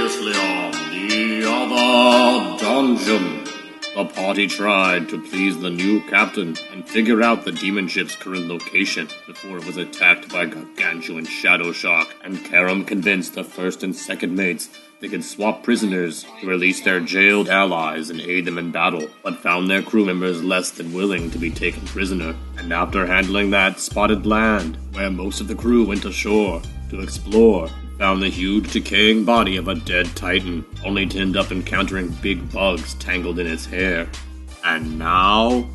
Previously on the other dungeon, the party tried to please the new captain and figure out the demon ship's current location before it was attacked by Gargantuan Shadow Shark, and Karam convinced the first and second mates they could swap prisoners to release their jailed allies and aid them in battle, but found their crew members less than willing to be taken prisoner. And after handling that, spotted land, where most of the crew went ashore to explore, found the huge decaying body of a dead titan, only to end up encountering big bugs tangled in its hair. And now,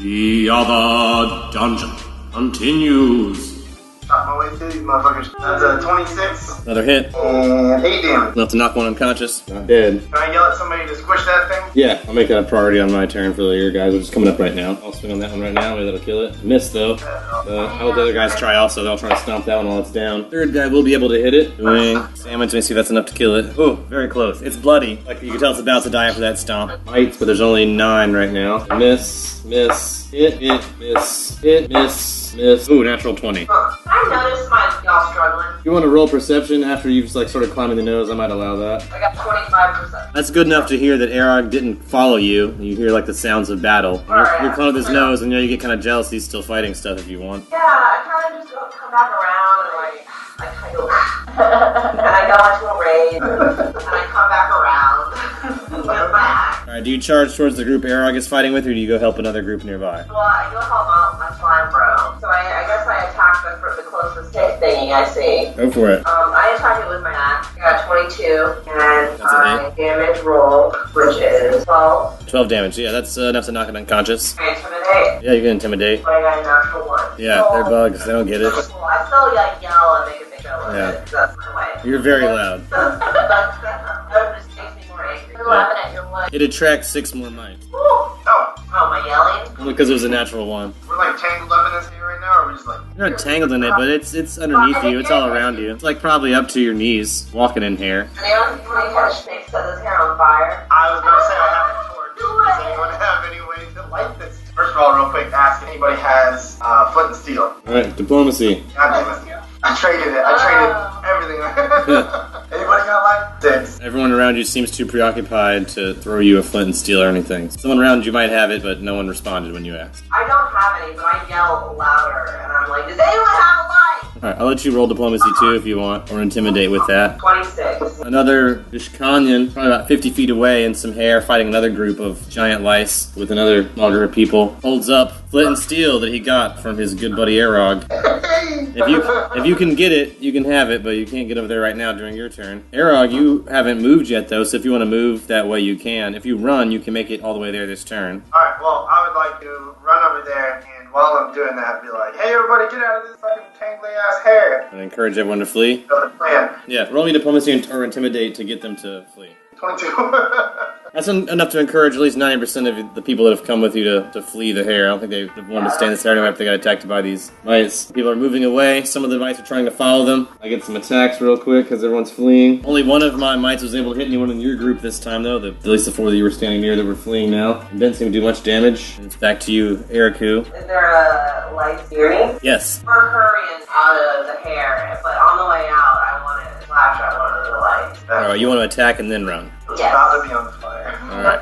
the other dungeon continues. Shot my way through these motherfuckers. That's a 26. Another hit. And 8 damage. Enough to knock one unconscious. Not dead. Can I yell at somebody to squish that thing? Yeah, I'll make that a priority on my turn for your guys, which is coming up right now. I'll swing on that one right now, maybe that'll kill it. Miss, though. I'll let the other guys try also. They'll try to stomp that one while it's down. Third guy will be able to hit it. Doing damage. Let me see if that's enough to kill it. Oh, very close. It's bloody. Like you can tell it's about to die after that stomp. Might, but there's only 9 right now. Miss, miss, hit, miss, hit, miss. Miss. Ooh, natural 20. I noticed y'all struggling. You want to roll perception after you've sort of climbing the nose? I might allow that. I got 25%. That's good enough to hear that Arog didn't follow you. You hear the sounds of battle. You're climbing his nose, and you get kind of jealous. He's still fighting stuff if you want. Yeah, I kind of just come back around and I kind of and I go into a rage and I come back around with my axe. All right, do you charge towards the group Arog is fighting with, or do you go help another group nearby? Well, I go help out my slime bro. So I guess I attack the closest thing I see. Go for it. I attack it with my axe. I got 22, and That's a hit. damage roll, which is 12. 12 damage. Yeah, that's enough to knock it unconscious. I intimidate. Yeah, you can intimidate. But I got a natural 1. Yeah, they're bugs. They don't get it. Well, I still yell and make a big show of Yeah. it. That's my way. You're very loud. That just makes me more angry. You're laughing at your what? It attracts 6 more might. Oh, am I yelling? Only because it was a natural 1. We're tangled up in this here right now, or we're just You're not tangled in it, but it's underneath you. It's all around you. It's probably up to your knees, walking in hair. And the only thing I touch makes this hair on fire. I was gonna say I have a torch. Does anyone have any way to light this? First of all, real quick, ask if anybody has flint and steel. Alright, diplomacy. God damn it. I traded it. I traded everything. Anybody got light? 6. Everyone around you seems too preoccupied to throw you a flint and steel or anything. Someone around you might have it, but no one responded when you asked. I don't have any, but I yell louder, and I'm like, does anyone have a light? Alright, I'll let you roll diplomacy too if you want, or intimidate with that. 26. Another Vishkanyan, probably about 50 feet away in some hair, fighting another group of giant lice with another logger of people, holds up flint and steel that he got from his good buddy Arog. If you can get it, you can have it, but you can't get over there right now during your turn. Arog, you haven't moved yet though, so if you want to move that way you can. If you run, you can make it all the way there this turn. Alright, well, I would like to run over there, and while I'm doing that, be like, hey everybody, get out of this fucking tangly ass hair. And encourage everyone to flee. Got a plan. Yeah, roll me diplomacy or intimidate to get them to flee. 22. That's enough to encourage at least 90% of the people that have come with you to flee the hair. I don't think they want to stay in this area if they got attacked by these mice. People are moving away. Some of the mice are trying to follow them. I get some attacks real quick because everyone's fleeing. Only one of my mites was able to hit anyone in your group this time, though. At least the 4 that you were standing near that were fleeing now. It didn't seem to do much damage. And it's back to you, Eriku. Is there a light steering? Yes. We're hurrying out of the hair, but on the way out, I want to flash at one of the lights. Alright, you want to attack and then run. It's Yes. about to be on the fire. Alright.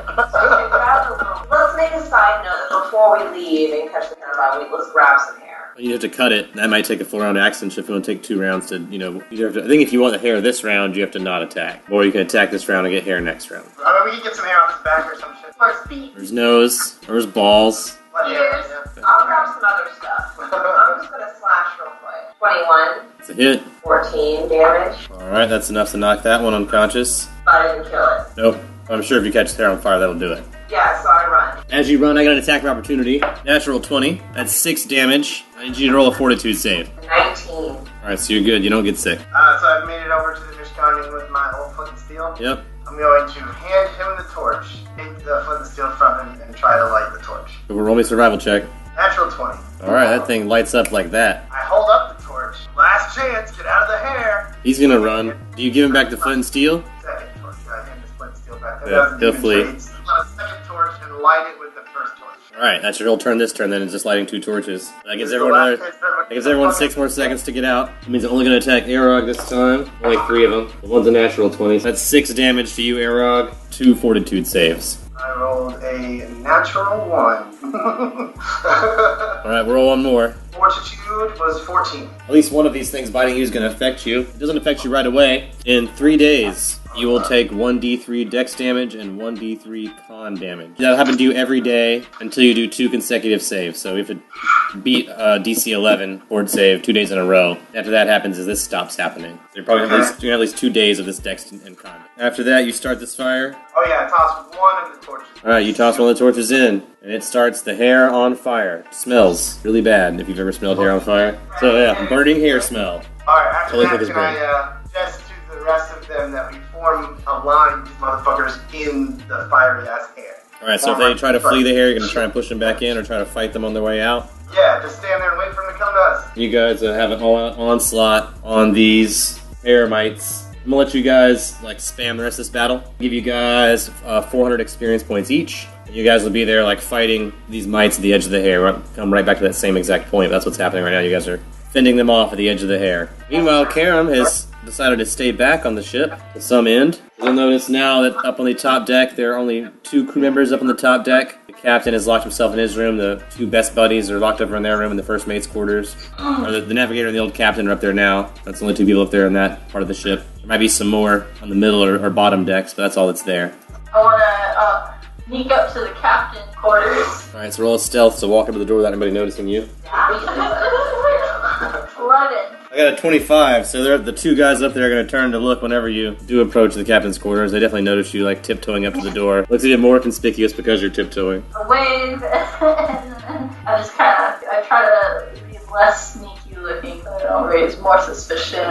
Let's make a side note that before we leave and catch the carnival, let's grab some hair. You have to cut it. That might take a 4-round action shift. If you want to take 2 rounds to, you have to, I think if you want the hair this round, you have to not attack. Or you can attack this round and get hair next round. I mean, we can get some hair off his back or some shit. Or feet. There's nose, there's balls. Ears. I'll grab some other stuff. I'm just gonna slash real quick. 21. It's a hit. 14 damage. Alright, that's enough to knock that one unconscious. But I didn't kill it. Nope. I'm sure if you catch the hair on fire, that'll do it. Yeah, so I run. As you run, I got an attack of opportunity. Natural 20. That's 6 damage. I need you to roll a fortitude save. 19. Alright, so you're good. You don't get sick. So I've made it over to the Vishkanyan with my old flint and steel. Yep. I'm going to hand him the torch, take the flint and steel from him, and try to light the torch. So roll me a survival check. Natural 20. Alright, that thing lights up like that. I hold up the torch. Last chance, get out of the hair. He's gonna run. Do you give him back the flint and steel? Second torch. I hand the flint and steel back. Yeah, he'll flee. On a second torch and light it with the first torch. Alright, that's your whole turn this turn then, it's just lighting 2 torches. That gives everyone 6 more seconds to get out. It means I'm only going to attack Arog this time. Only 3 of them. The one's a natural 20. That's 6 damage to you, Arog. 2 fortitude saves. I rolled a natural 1. Alright, roll one more. Fortitude was 14. At least one of these things biting you is going to affect you. It doesn't affect you right away. In 3 days, you will take 1d3 dex damage and 1d3 con damage. That'll happen to you every day until you do 2 consecutive saves. So if it beat DC 11 fort save 2 days in a row, after that happens is this stops happening. So you're probably you're gonna have at least 2 days of this dex and con. After that, you start this fire. Oh yeah, I tossed one of the torches. Alright, you toss one of the torches in, and it starts the hair on fire. It smells really bad if you've ever smelled hair on fire. So yeah, burning hair smell. Alright, after Totally that, think it's can I suggest to the rest of them that we form a line of these motherfuckers in the fiery ass hair? Alright, so if they try to flee the hair, you're going to try and push them back in or try to fight them on their way out? Yeah, just stand there and wait for them to come to us. You guys have an all-out onslaught on these hair mites. I'm going to let you guys spam the rest of this battle. Give you guys 400 experience points each. You guys will be there fighting these mites at the edge of the hair. Come right back to that same exact point. That's what's happening right now. You guys are fending them off at the edge of the hair. Meanwhile, Karam has decided to stay back on the ship to some end. You'll notice now that up on the top deck, there are only 2 crew members up on the top deck. The captain has locked himself in his room. The 2 best buddies are locked over in their room in the first mate's quarters. The navigator and the old captain are up there now. That's the only 2 people up there in that part of the ship. There might be some more on the middle or bottom decks, but that's all that's there. I want to sneak up to the captain's quarters. Alright, so roll a stealth, so walk up to the door without anybody noticing you. 11. I got a 25, so the 2 guys up there are going to turn to look whenever you do approach the captain's quarters. They definitely notice you tiptoeing up to the door. Looks even more conspicuous because you're tiptoeing. A wave, and I try to be less sneaky looking, so I don't raise more suspicion.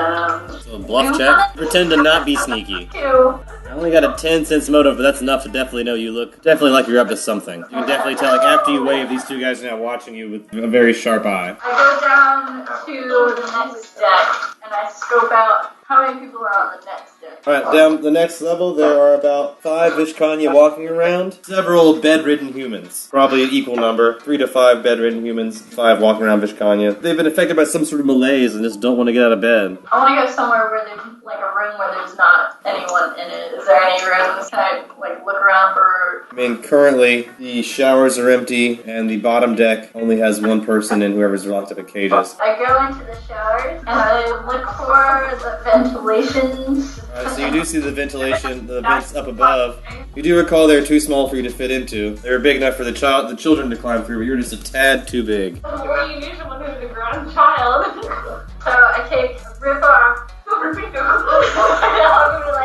So bluff check. Pretend to not be sneaky. 2. I only got a 10 sense motive, but that's enough to definitely know you look definitely like you're up to something. You can definitely tell, after you wave, these 2 guys are now watching you with a very sharp eye. I go down to the next deck, and I scope out how many people are on the next deck. Alright, down the next level, there are about 5 Vishkanya walking around. Several bedridden humans. Probably an equal number. 3 to 5 bedridden humans, 5 walking around Vishkanya. They've been affected by some sort of malaise and just don't want to get out of bed. I want to go somewhere where there's a room where there's not anyone in it. Is there any rooms? Can I look around for? I mean, currently the showers are empty and the bottom deck only has 1 person and whoever's locked up in cages. I go into the showers and I look for the ventilations. Alright, so you do see the ventilation, the vents up above. You do recall they're too small for you to fit into. They were big enough for the children to climb through, but you were just a tad too big. Well, you need someone who's a grown child. So I take a rip off. You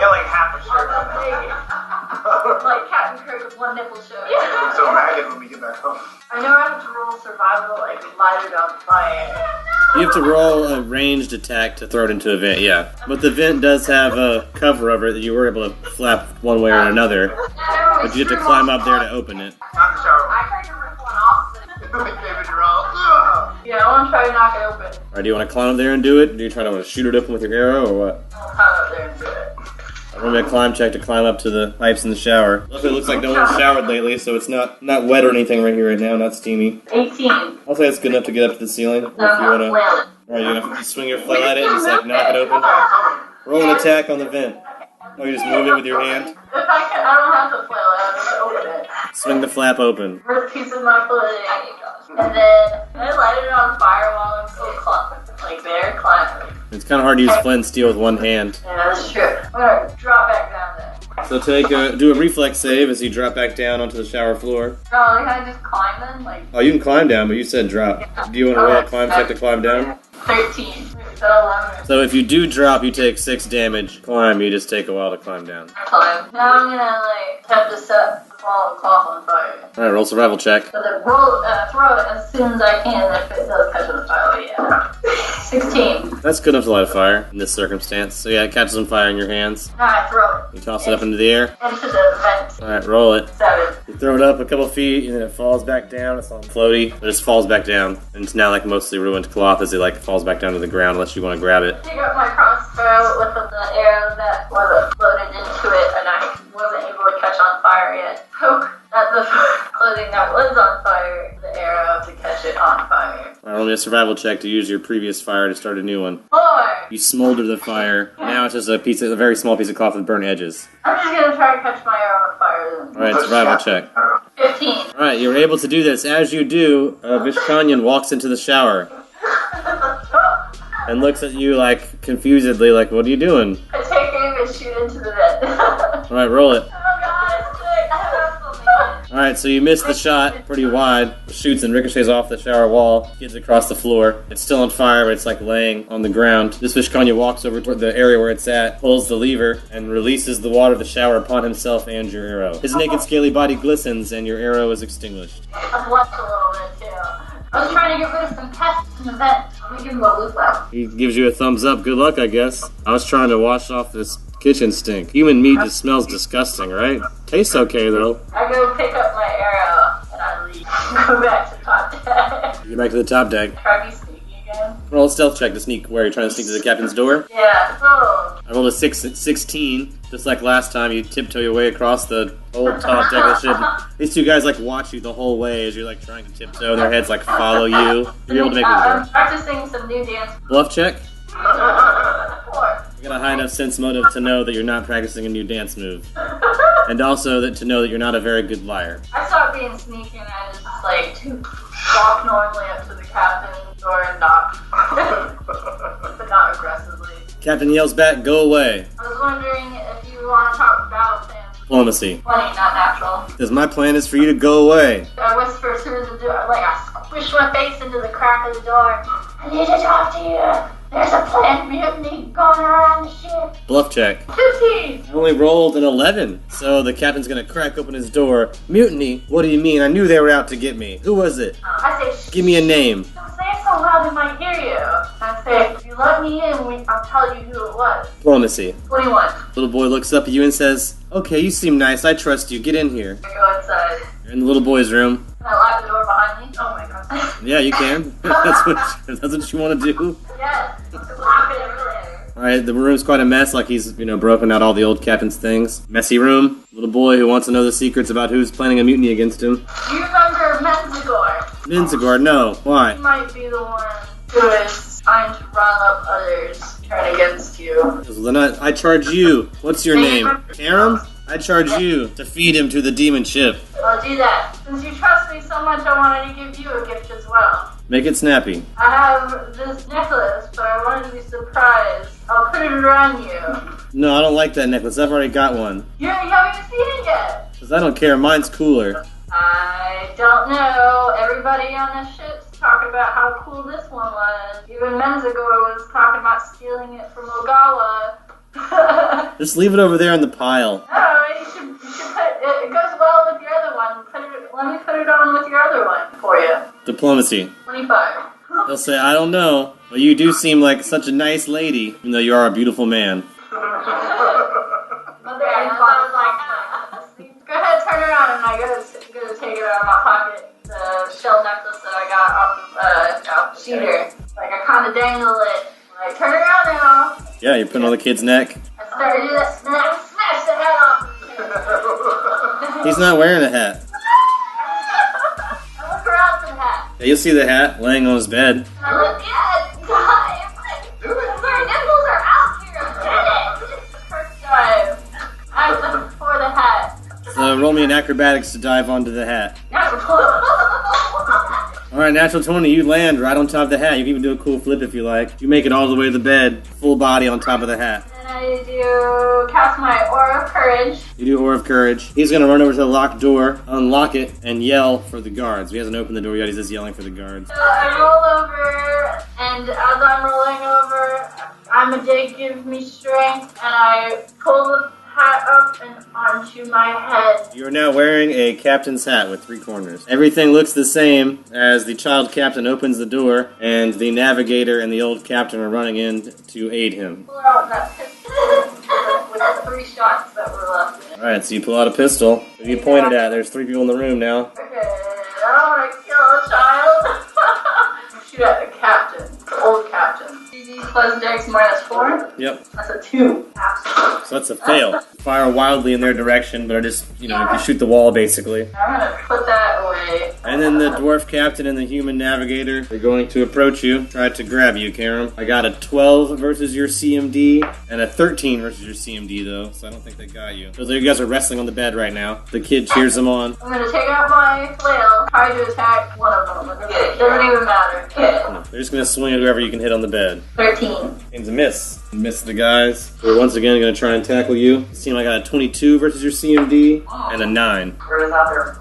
got half a shirt on that. Like Captain Kirk with 1 nipple showing. I'm so ragged when we get back home. I know I have to roll survival, light it on fire. You have to roll a ranged attack to throw it into a vent, yeah. But the vent does have a cover over it that you were able to flap one way or another. But you have to climb up there to open it. Not the shower. I tried to rip one off. David, you're all. Yeah, I want to try to knock it open. Alright, do you want to climb up there and do it? Or do you try to shoot it open with your arrow, or what? I'll climb up there and do it. I'm going to climb check to climb up to the pipes in the shower. Luckily, it looks like no one's showered lately, so it's not wet or anything right here right now, not steamy. 18. I'll say it's good enough to get up to the ceiling. Or if you want to... Alright, you're going to swing your flail at it and just knock it open? Roll an attack on the vent. Oh, you just move it with your hand? If I don't have to flail it, I'll just open it. Swing the flap open. First piece of my clothing. And then I light it on fire while I'm still climbing. It's kind of hard to use flint and steel with one hand. Yeah, that's true. I'm going to drop back down there. So do a reflex save as you drop back down onto the shower floor. Oh, can I just climb then? Oh, you can climb down, but you said drop. Do you want to roll a climb check to climb down? 13. So 11. So if you do drop, you take 6 damage. Climb, you just take a while to climb down. Climb. Now I'm going to have to set the fallen cloth on fire. Alright, roll survival check. But then throw it as soon as I can if it does catch on fire. Yeah. 16. That's good enough to light a fire in this circumstance. So yeah, it catches on fire in your hands. Now I throw it. You toss it up into the air. Into the vent. Alright, roll it. 7. You throw it up a couple feet, and then it falls back down. It's all floaty. It just falls back down. And it's now mostly ruined cloth as it falls back down to the ground unless you want to grab it. Pick up my crossbow with the arrow that wasn't loaded into it, and I wasn't able to catch on fire yet. Poke at the a survival check to use your previous fire to start a new one. 4. You smolder the fire. Now it's just a very small piece of cloth with burnt edges. I'm just gonna try to catch my arrow on fire then. Alright, survival check. 15. Alright, you're able to do this. As you do, Vishkanyan walks into the shower and looks at you like confusedly, like, what are you doing? I take aim and shoot into the vent. Alright, roll it. Oh god, it's sick. I have Alright, so you miss the shot pretty wide. Shoots and ricochets off the shower wall, skids across the floor. It's still on fire, but it's like laying on the ground. This Vishkanya walks over to the area where it's at, pulls the lever, and releases the water of the shower upon himself and your arrow. His naked, scaly body glistens, and your arrow is extinguished. I blushed a little bit too. I was trying to get rid of some pests in the vent. I'm gonna give him a loop left. He gives you a thumbs up. Good luck, I guess. I was trying to wash off this kitchen stink. Human meat just smells disgusting, right? Tastes okay, though. I go pick up my arrow and I leave. Go back to top deck. You get back to the top deck. Try to be sneaky again. Roll a stealth check to sneak where you're trying to sneak to the captain's door. Yeah. Oh. I rolled a 16. Just like last time, you tiptoe your way across the whole top deck of the ship. These two guys like watch you the whole way as you're like trying to tiptoe, and their heads like follow you. You're able to make it I'm door. practicing some new dance. Bluff check. 4. You got a high enough sense motive to know that you're not practicing a new dance move, and also that to know that you're not a very good liar. I stopped being sneaky and I just like to walk normally up to the captain's door and knock. But not aggressively. Captain yells back, "Go away." I was wondering if you want to talk battle plans. Diplomacy. 20, not natural. Because my plan is for you to go away. I whisper through the door, like I squish my face into the crack of the door. I need to talk to you. There's a planned mutiny going around the ship. Bluff check. 15. I only rolled an 11, so the captain's gonna crack open his door. Mutiny? What do you mean? I knew they were out to get me. Who was it? I say, shh. Give me a name. Don't say it so loud they might hear you. I say, if you let me in, I'll tell you who it was. Diplomacy. 21. Little boy looks up at you and says, "Okay, you seem nice. I trust you. Get in here." I go inside. You're in the little boy's room. Can I lock the door behind me? Oh my god. Yeah, you can. That's what you want to do. Yes. Lock it everywhere. Alright, the room's quite a mess, like he's, broken out all the old captain's things. Messy room. Little boy who wants to know the secrets about who's planning a mutiny against him. Do you remember Menzigor? Minzigor, no. He Why? might be the one who is trying to run up others, turn against you. Well, then I charge you. What's your name? Karam? I charge you to feed him to the demon ship. I'll do that. Since you trust me so much, I wanted to give you a gift as well. Make it snappy. I have this necklace, but I wanted to be surprised. I'll put it around you. No, I don't like that necklace. I've already got one. You haven't even seen it yet. Because I don't care. Mine's cooler. I don't know. Everybody on this ship's talking about how cool this one was. Even Menzigor was talking about stealing it from Ogawa. Just leave it over there in the pile. No, you should put it goes well with your other one. Let me put it on with your other one for you. Diplomacy. 25. They'll say, I don't know, but you do seem like such a nice lady, even though you are a beautiful man. Go ahead, turn around and I gotta take it out of my pocket. The shell necklace that I got off Cheater. Like I kinda dangle it. Like, turn around now. Yeah, you're putting on the kid's neck. I started to do that. Smash the head off. He's not wearing a hat. I look around for the hat. Yeah, you'll see the hat laying on his bed. And I look, dive. My nipples are out here. I did it. First dive. I'm looking for the hat. So roll me an acrobatics to dive onto the hat. Natural. Alright, natural 20, you land right on top of the hat. You can even do a cool flip if you like. You make it all the way to the bed, full body on top of the hat. And I do cast my Aura of Courage. You do Aura of Courage. He's gonna run over to the locked door, unlock it, and yell for the guards. He hasn't opened the door yet, he's just yelling for the guards. So I roll over, and as I'm rolling over, Amadeus gives me strength, and I pull the hat up and onto my head. You are now wearing a captain's hat with 3 corners. Everything looks the same as the child captain opens the door, and the navigator and the old captain are running in to aid him. Pull out that pistol with the 3 shots that were left in it. Alright, so you pull out a pistol. Who do you point it at? There's 3 people in the room now. Okay, I don't want to kill a child. Shoot at the captain, the old captain. plus dex minus 4. Yep. That's a 2. Absolutely. So that's a fail. Fire wildly in their direction, but just, you shoot the wall basically. I'm gonna put that away. And then the dwarf captain and the human navigator are going to approach you, try to grab you, Karam. I got a 12 versus your CMD and a 13 versus your CMD though, so I don't think they got you. So you guys are wrestling on the bed right now. The kid cheers them on. I'm gonna take out my flail, try to attack one of them. It doesn't even matter. They're just going to swing at whoever you can hit on the bed. 13. It's a miss. Miss the guys. We're once again going to try and tackle you. This team I got a 22 versus your CMD and a 9. Who's out there?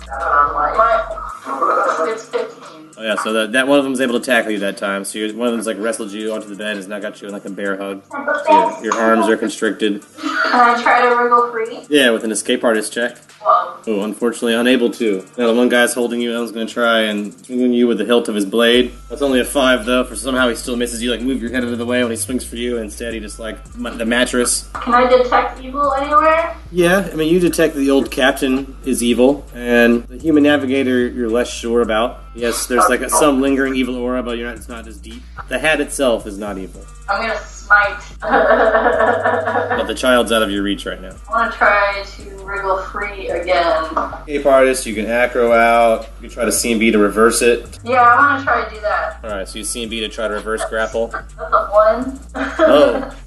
It's 15. Oh yeah, so that one of them is able to tackle you that time. So one of them's like wrestled you onto the bed and has now got you in like a bear hug. So your arms are constricted. Can I try to wriggle free? Yeah, with an escape artist check. Well, Oh, unfortunately unable to. Now the one guy's holding you, Ellen's going to try and swing you with the hilt of his blade. That's only a 5 though, for somehow he still misses you, like move your head out of the way when he swings for you, and instead he just like the mattress. can I detect evil anywhere? Yeah, I mean you detect that the old captain is evil, and the human navigator you're less sure about. Yes, there's like some lingering evil aura, but it's not as deep. The hat itself is not evil. I'm gonna smite. But the child's out of your reach right now. I wanna try to wriggle free again. Escape artist, you can acro out, you can try to CMB to reverse it. Yeah, I wanna try to do that. Alright, so you CMB to try to reverse grapple. That's a 1. Oh.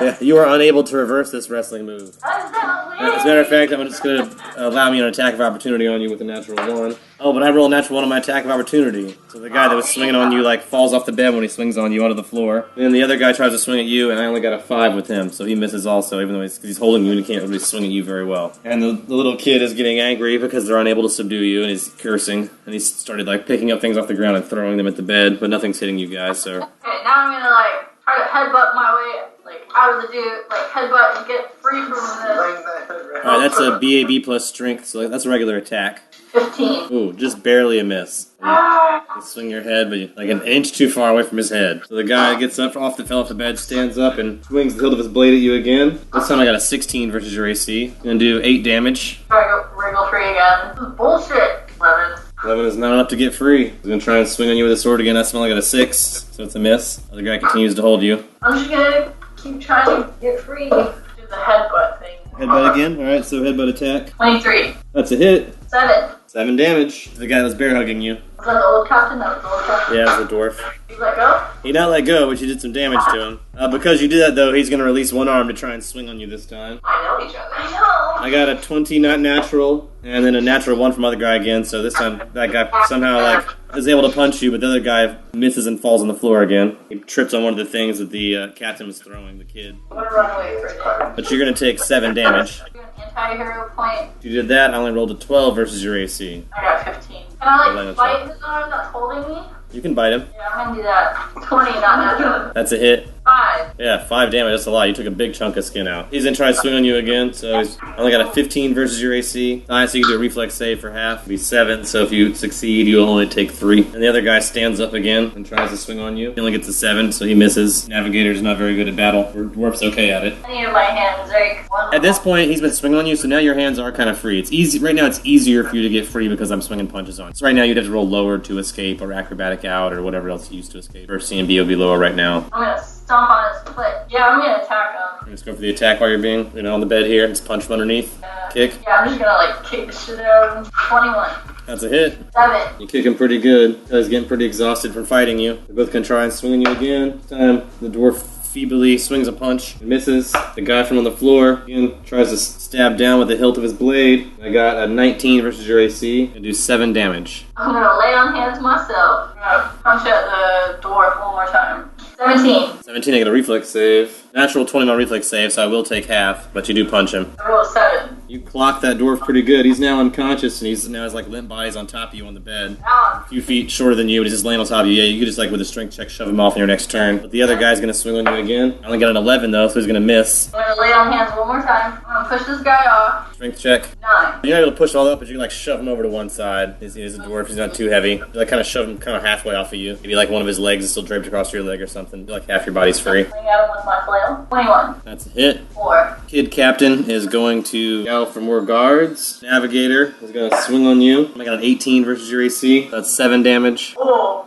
Yeah, you are unable to reverse this wrestling move. I'm so weird. As a matter of fact, I'm just going to allow me an attack of opportunity on you with a natural 1. Oh, but I roll a natural 1 on my attack of opportunity. So the guy that was swinging on you, like, falls off the bed when he swings on you onto the floor. And then the other guy tries to swing at you, and I only got a 5 with him, so he misses also, even though he's holding you and he can't really swing at you very well. And the little kid is getting angry because they're unable to subdue you, and he's cursing. And he's started, like, picking up things off the ground and throwing them at the bed, but nothing's hitting you guys, so... Okay, now I'm gonna, like, try to headbutt my way, like, out of the dude, like, headbutt and get free from this. Alright, that's a BAB plus strength, so that's a regular attack. 15. Ooh, just barely a miss. You swing your head, but you're like an inch too far away from his head. So the guy gets up fell off the bed, stands up, and swings the hilt of his blade at you again. This time I got a 16 versus your AC. Gonna do 8 damage. Try to go wriggle free again. This is bullshit. 11. 11 is not enough to get free. He's gonna try and swing on you with a sword again. That's only got a 6, so it's a miss. The other guy continues to hold you. I'm just gonna keep trying to get free. Do the headbutt thing. Headbutt again? Alright, so headbutt attack. 23. That's a hit. 7. 7 damage. The guy that was bear hugging you. Was that the old captain? That was the old captain. Yeah, it's the dwarf. You let go? He not let go, but you did some damage to him. Because you did that, though, he's going to release one arm to try and swing on you this time. I know each other. I know. I got a 20 not natural, and then a natural 1 from other guy again, so this time that guy somehow, like, is able to punch you, but the other guy misses and falls on the floor again. He trips on one of the things that the captain was throwing, the kid. I'm gonna run away for a second. But you're going to take 7 damage. Do an anti-hero point. If you did that, I only rolled a 12 versus your AC. I got 15. Can I, Well, like, bite his arm that's holding me? You can bite him. Yeah, I'm gonna do that. 20, not natural. That's a hit. 5. Yeah, 5 damage, that's a lot. You took a big chunk of skin out. He's gonna try to swing on you again, so he's only got a 15 versus your AC. Alright, so you can do a reflex save for half. It'd be 7, so if you succeed, you'll only take 3. And the other guy stands up again and tries to swing on you. He only gets a 7, so he misses. Navigator's not very good at battle. Dwarf's okay at it. Any of my hands, like, one. At this point, he's been swinging on you, so now your hands are kind of free. It's easy. Right now, it's easier for you to get free because I'm swinging punches on you. So right now, you'd have to roll lower to escape, or acrobatic out, or whatever else you used to escape. Or CMB will be lower right now. I'm gonna stomp on his foot. Yeah, I'm gonna attack him. Just go for the attack while you're being, on the bed here. Just punch him underneath. Kick. Yeah, I'm just gonna, like, kick the shit out of him. 21. That's a hit. 7. You kick him pretty good. He's getting pretty exhausted from fighting you. They both can try and swing on you again. This time, the dwarf feebly swings a punch and misses. The guy from on the floor again tries to stab down with the hilt of his blade. I got a 19 versus your AC and do 7 damage. I'm gonna lay on hands myself. I'm gonna punch at the dwarf one more time. 17. 17, I get a reflex save. Natural 20 on reflex save, so I will take half, but you do punch him. I roll a 7. You clock that dwarf pretty good. He's now unconscious, and he's now his like limp body's on top of you on the bed. Now A few feet shorter than you, but he's just laying on top of you. Yeah, you could just like with a strength check shove him off in your next turn. But the other guy's gonna swing on you again. I only got an 11 though, so he's gonna miss. I'm gonna lay on hands one more time. I'm gonna push this guy off. Strength check. 9. You're not able to push all up, but you can like shove him over to one side. He's a dwarf, he's not too heavy. You like kind of shove him kind of halfway off of you. Maybe like one of his legs is still draped across your leg or something. Like half your body's free. Swing at him with my flail. 21. That's a hit. 4. Kid Captain is going to go for more guards. Navigator is going to swing on you. I got an 18 versus your AC. That's 7 damage. Oh.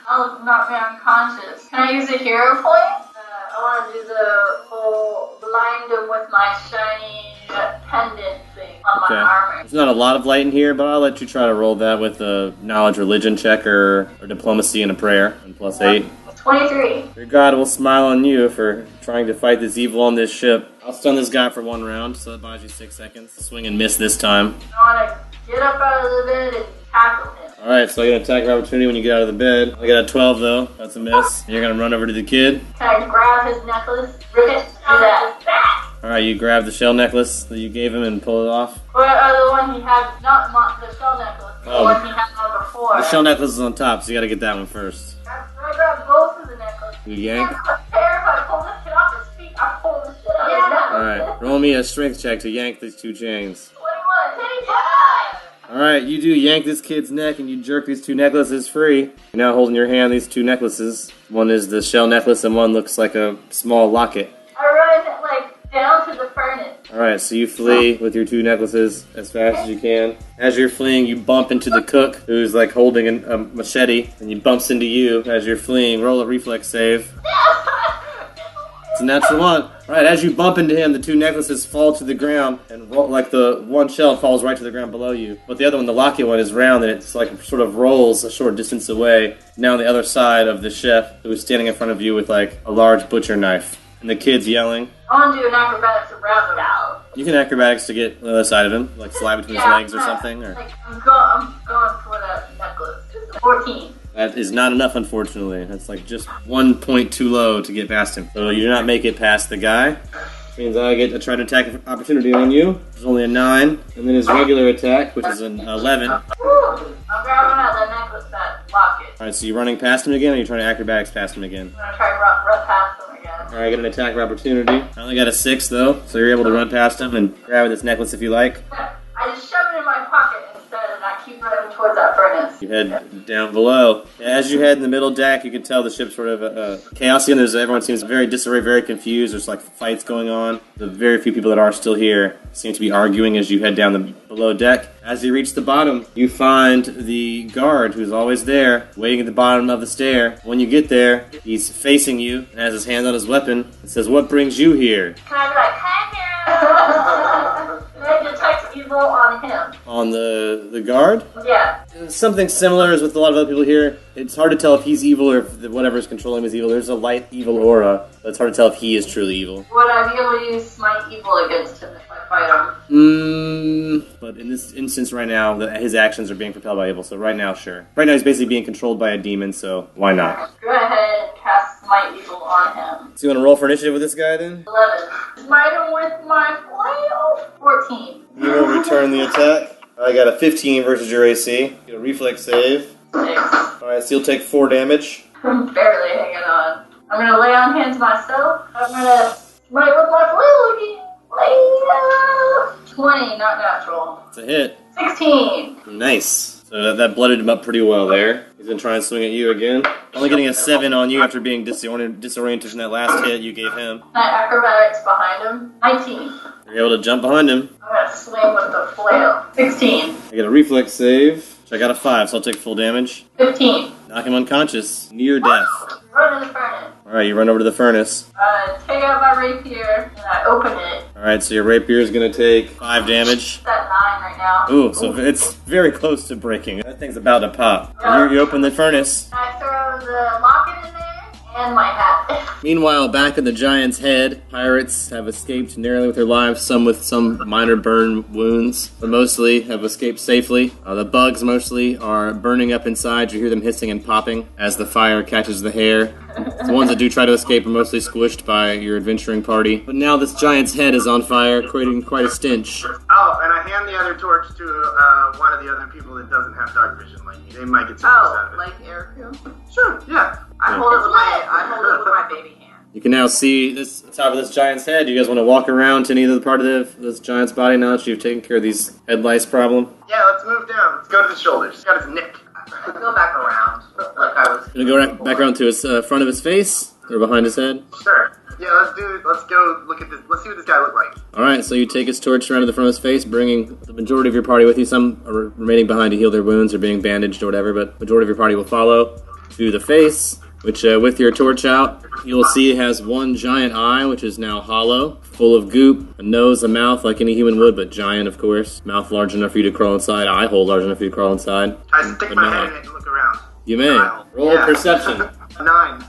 I'll knock me unconscious. Can I use a hero point? I want to do the whole blind him with my shiny pendant thing on my armor. There's not a lot of light in here, but I'll let you try to roll that with a knowledge religion check or diplomacy and a prayer. And +8. 23. Your god will smile on you for trying to fight this evil on this ship. I'll stun this guy for 1 round, so that buys you 6 seconds. Swing and miss this time. I want to get up out of the bed and tackle him. Alright, so I get an attack of opportunity when you get out of the bed. I got a 12 though, that's a miss. And you're gonna run over to the kid. Can I grab his necklace, rip it, do that? Alright, you grab the shell necklace that you gave him and pull it off. Or the one he had, not the shell necklace, the one he had on before. The shell necklace is on top, so you gotta get that one first. I grabbed both of the necklaces. You yank? If I pull this kid off his feet, I pull the shit out of his necklace. Alright, roll me a strength check to yank these 2 chains. 21. Alright, you do yank this kid's neck and you jerk these 2 necklaces free. You're now holding in your hand these 2 necklaces. One is the shell necklace and one looks like a small locket. I run, down to the furnace. Alright, so you flee with your 2 necklaces as fast as you can. As you're fleeing, you bump into the cook, who's holding a machete, and he bumps into you as you're fleeing. Roll a reflex save. It's a natural 1. Alright, as you bump into him, the 2 necklaces fall to the ground, and roll, the one shell falls right to the ground below you. But the other one, the locket one, is round, and it's sort of rolls a short distance away. Now on the other side of the chef, who is standing in front of you with a large butcher knife. And the kid's yelling. I want to do an acrobatics around now. You can acrobatics to get on the other side of him, slide between his legs or something. Or... I'm going for that necklace. 14. That is not enough, unfortunately. That's just 1 point too low to get past him. So you do not make it past the guy. Which means I get to try to attack opportunity on you. It's only a 9. And then his regular attack, which is an 11. I'm grabbing out that necklace, that locket. Alright, so you're running past him again, or are you trying to acrobatics past him again? I'm going to try to run past him again. Alright, get an attack of opportunity. I only got a 6, though, so you're able to run past him and grab this necklace if you like. I just shove it in my pocket instead, and I keep running towards that furnace. You head down below. As you head in the middle deck, you can tell the ship's sort of chaosium. Everyone seems very disarray, very confused. There's fights going on. The very few people that are still here seem to be arguing as you head down the below deck. As you reach the bottom, you find the guard who's always there, waiting at the bottom of the stair. When you get there, he's facing you and has his hand on his weapon and says, "What brings you here?" Can I be like, "Hey, hero!" And I detect evil on him. On the guard? Yeah. Something similar as with a lot of other people here. It's hard to tell if he's evil or if whatever's controlling him is evil. There's a light evil aura, but it's hard to tell if he is truly evil. Would I be able to use my evil against him if I fight him? But in this instance right now, his actions are being propelled by evil, so right now, sure. Right now he's basically being controlled by a demon, so why not? Go ahead and cast my evil on him. So you want to roll for initiative with this guy then? 11. Smite him with my flail. 14. You will return the attack. I got a 15 versus your AC. Get a reflex save. 6. Alright, so you'll take 4 damage. I'm barely hanging on. I'm gonna lay on hands myself. I'm gonna smite with my flail again. 20, not natural. It's a hit. 16. Nice. So that blooded him up pretty well there. He's gonna try and swing at you again. Only getting a 7 on you after being disoriented from that last hit you gave him. My acrobatics behind him. 19. You're able to jump behind him. I'm gonna swing with the flail. 16. I get a reflex save. I got a 5, so I'll take full damage. 15. Knock him unconscious. Near death. Run to the furnace. Alright, you run over to the furnace. Take out my rapier and I open it. Alright, so your rapier is going to take 5 damage. It's at 9 right now. Ooh, so it's very close to breaking. That thing's about to pop. You open the furnace. I throw the locket in there and my hat. Meanwhile, back in the Giant's Head, pirates have escaped narrowly with their lives, some with some minor burn wounds, but mostly have escaped safely. The bugs mostly are burning up inside. You hear them hissing and popping as the fire catches the hair. The ones that do try to escape are mostly squished by your adventuring party. But now this Giant's Head is on fire, creating quite a stench. Oh, and I hand the other torch to one of the other people that doesn't have dark vision like me. They might get something out of it. Like Erica? Sure, yeah. I hold it with my baby hand. You can now see this top of this Giant's head. You guys want to walk around to any other part of this Giant's body now that you've taken care of these head lice problem? Yeah, let's move down. Let's go to the shoulders. He's got his neck. Go back around. Like I was. Gonna go back around to his front of his face or behind his head. Sure. Yeah, let's go look at this. Let's see what this guy looked like. Alright, so you take his torch around to the front of his face, bringing the majority of your party with you. Some are remaining behind to heal their wounds or being bandaged or whatever, but majority of your party will follow. to the face, which with your torch out, you'll see it has one giant eye, which is now hollow, full of goop, a nose, a mouth like any human would, but giant, of course. Mouth large enough for you to crawl inside, eye hole large enough for you to crawl inside. I stick But my no. head in it and look around. You may. Roll Yeah. perception. 9.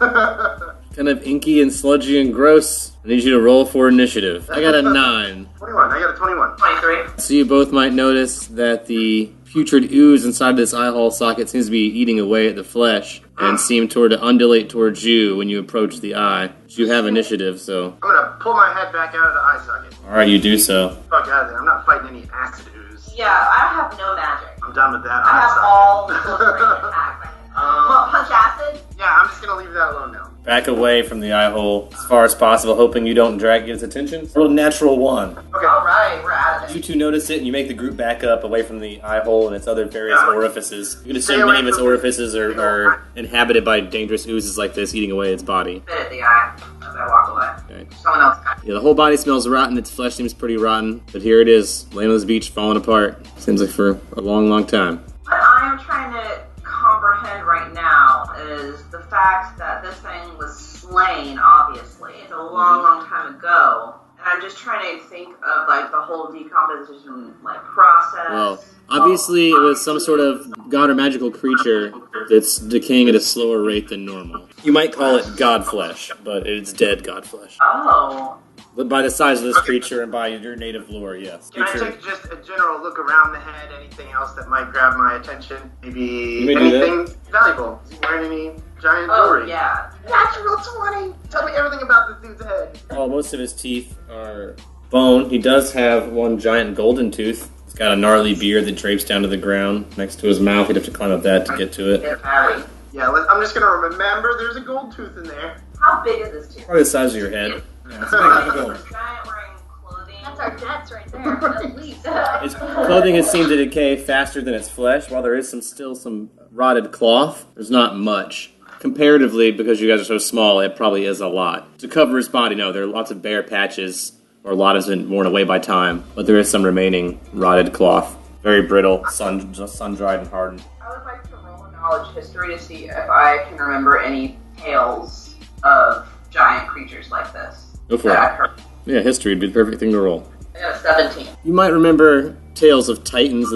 Kind of inky and sludgy and gross. I need you to roll for initiative. I got a 9. 21. I got a 21. 23. So you both might notice that the putrid ooze inside this eye hole socket seems to be eating away at the flesh and seem to undulate towards you when you approach the eye. You have initiative, so... I'm gonna pull my head back out of the eye socket. Alright, you do so. Fuck out of there. I'm not fighting any acid ooze. Yeah, I have no magic. I'm done with that I eye have socket. all filtering attacks. What, punch acid? Yeah, I'm just gonna leave that alone now. Back away from the eye hole as far as possible, hoping you don't drag its attention. Roll a natural 1. Okay. Alright, we're out of You it. two notice it, and you make the group back up away from the eye hole and its other various Yeah. orifices. You can Stay assume away many of its from- orifices are inhabited by dangerous oozes like this, eating away its body. Spit at the eye as I walk away. Okay. Someone else got it. Yeah, the whole body smells rotten, its flesh seems pretty rotten, but here it is, laying on this beach, falling apart. Seems like for a long, long time. What I am trying to comprehend right now is the fact that this thing was slain, obviously. It's a long, long time ago. And I'm just trying to think of, like, the whole decomposition, like, process. Well, obviously it was some sort of god or magical creature that's decaying at a slower rate than normal. You might call it god flesh, but it's dead god flesh. Oh. But by the size of this creature and by your native lore, yes. Can I Creature- take just a general look around the head? Anything else that might grab my attention? Maybe You may do that. anything valuable? Is he wearing any giant Oh, jewelry? yeah. Natural 20! Tell me everything about this dude's head. Well, most of his teeth are bone. He does have one giant golden tooth. He's got a gnarly beard that drapes down to the ground next to his mouth. He'd have to climb up that to get to it. It's very. Yeah, I'm just gonna remember there's a gold tooth in there. How big is this tooth? Probably the size of your head. Yeah, it's big like a gold. This giant wearing clothing. That's our debts right there, at least. Its clothing has seemed to decay faster than its flesh. While there is still some rotted cloth, there's not much. Comparatively, because you guys are so small, it probably is a lot. To cover his body, no, there are lots of bare patches, or a lot has been worn away by time, but there is some remaining rotted cloth. Very brittle, sun-dried and hardened. I would like to roll a knowledge history to see if I can remember any tales of giant creatures like this. Go for that it. I've heard. Yeah, history would be the perfect thing to roll. I got a 17. You might remember tales of titans,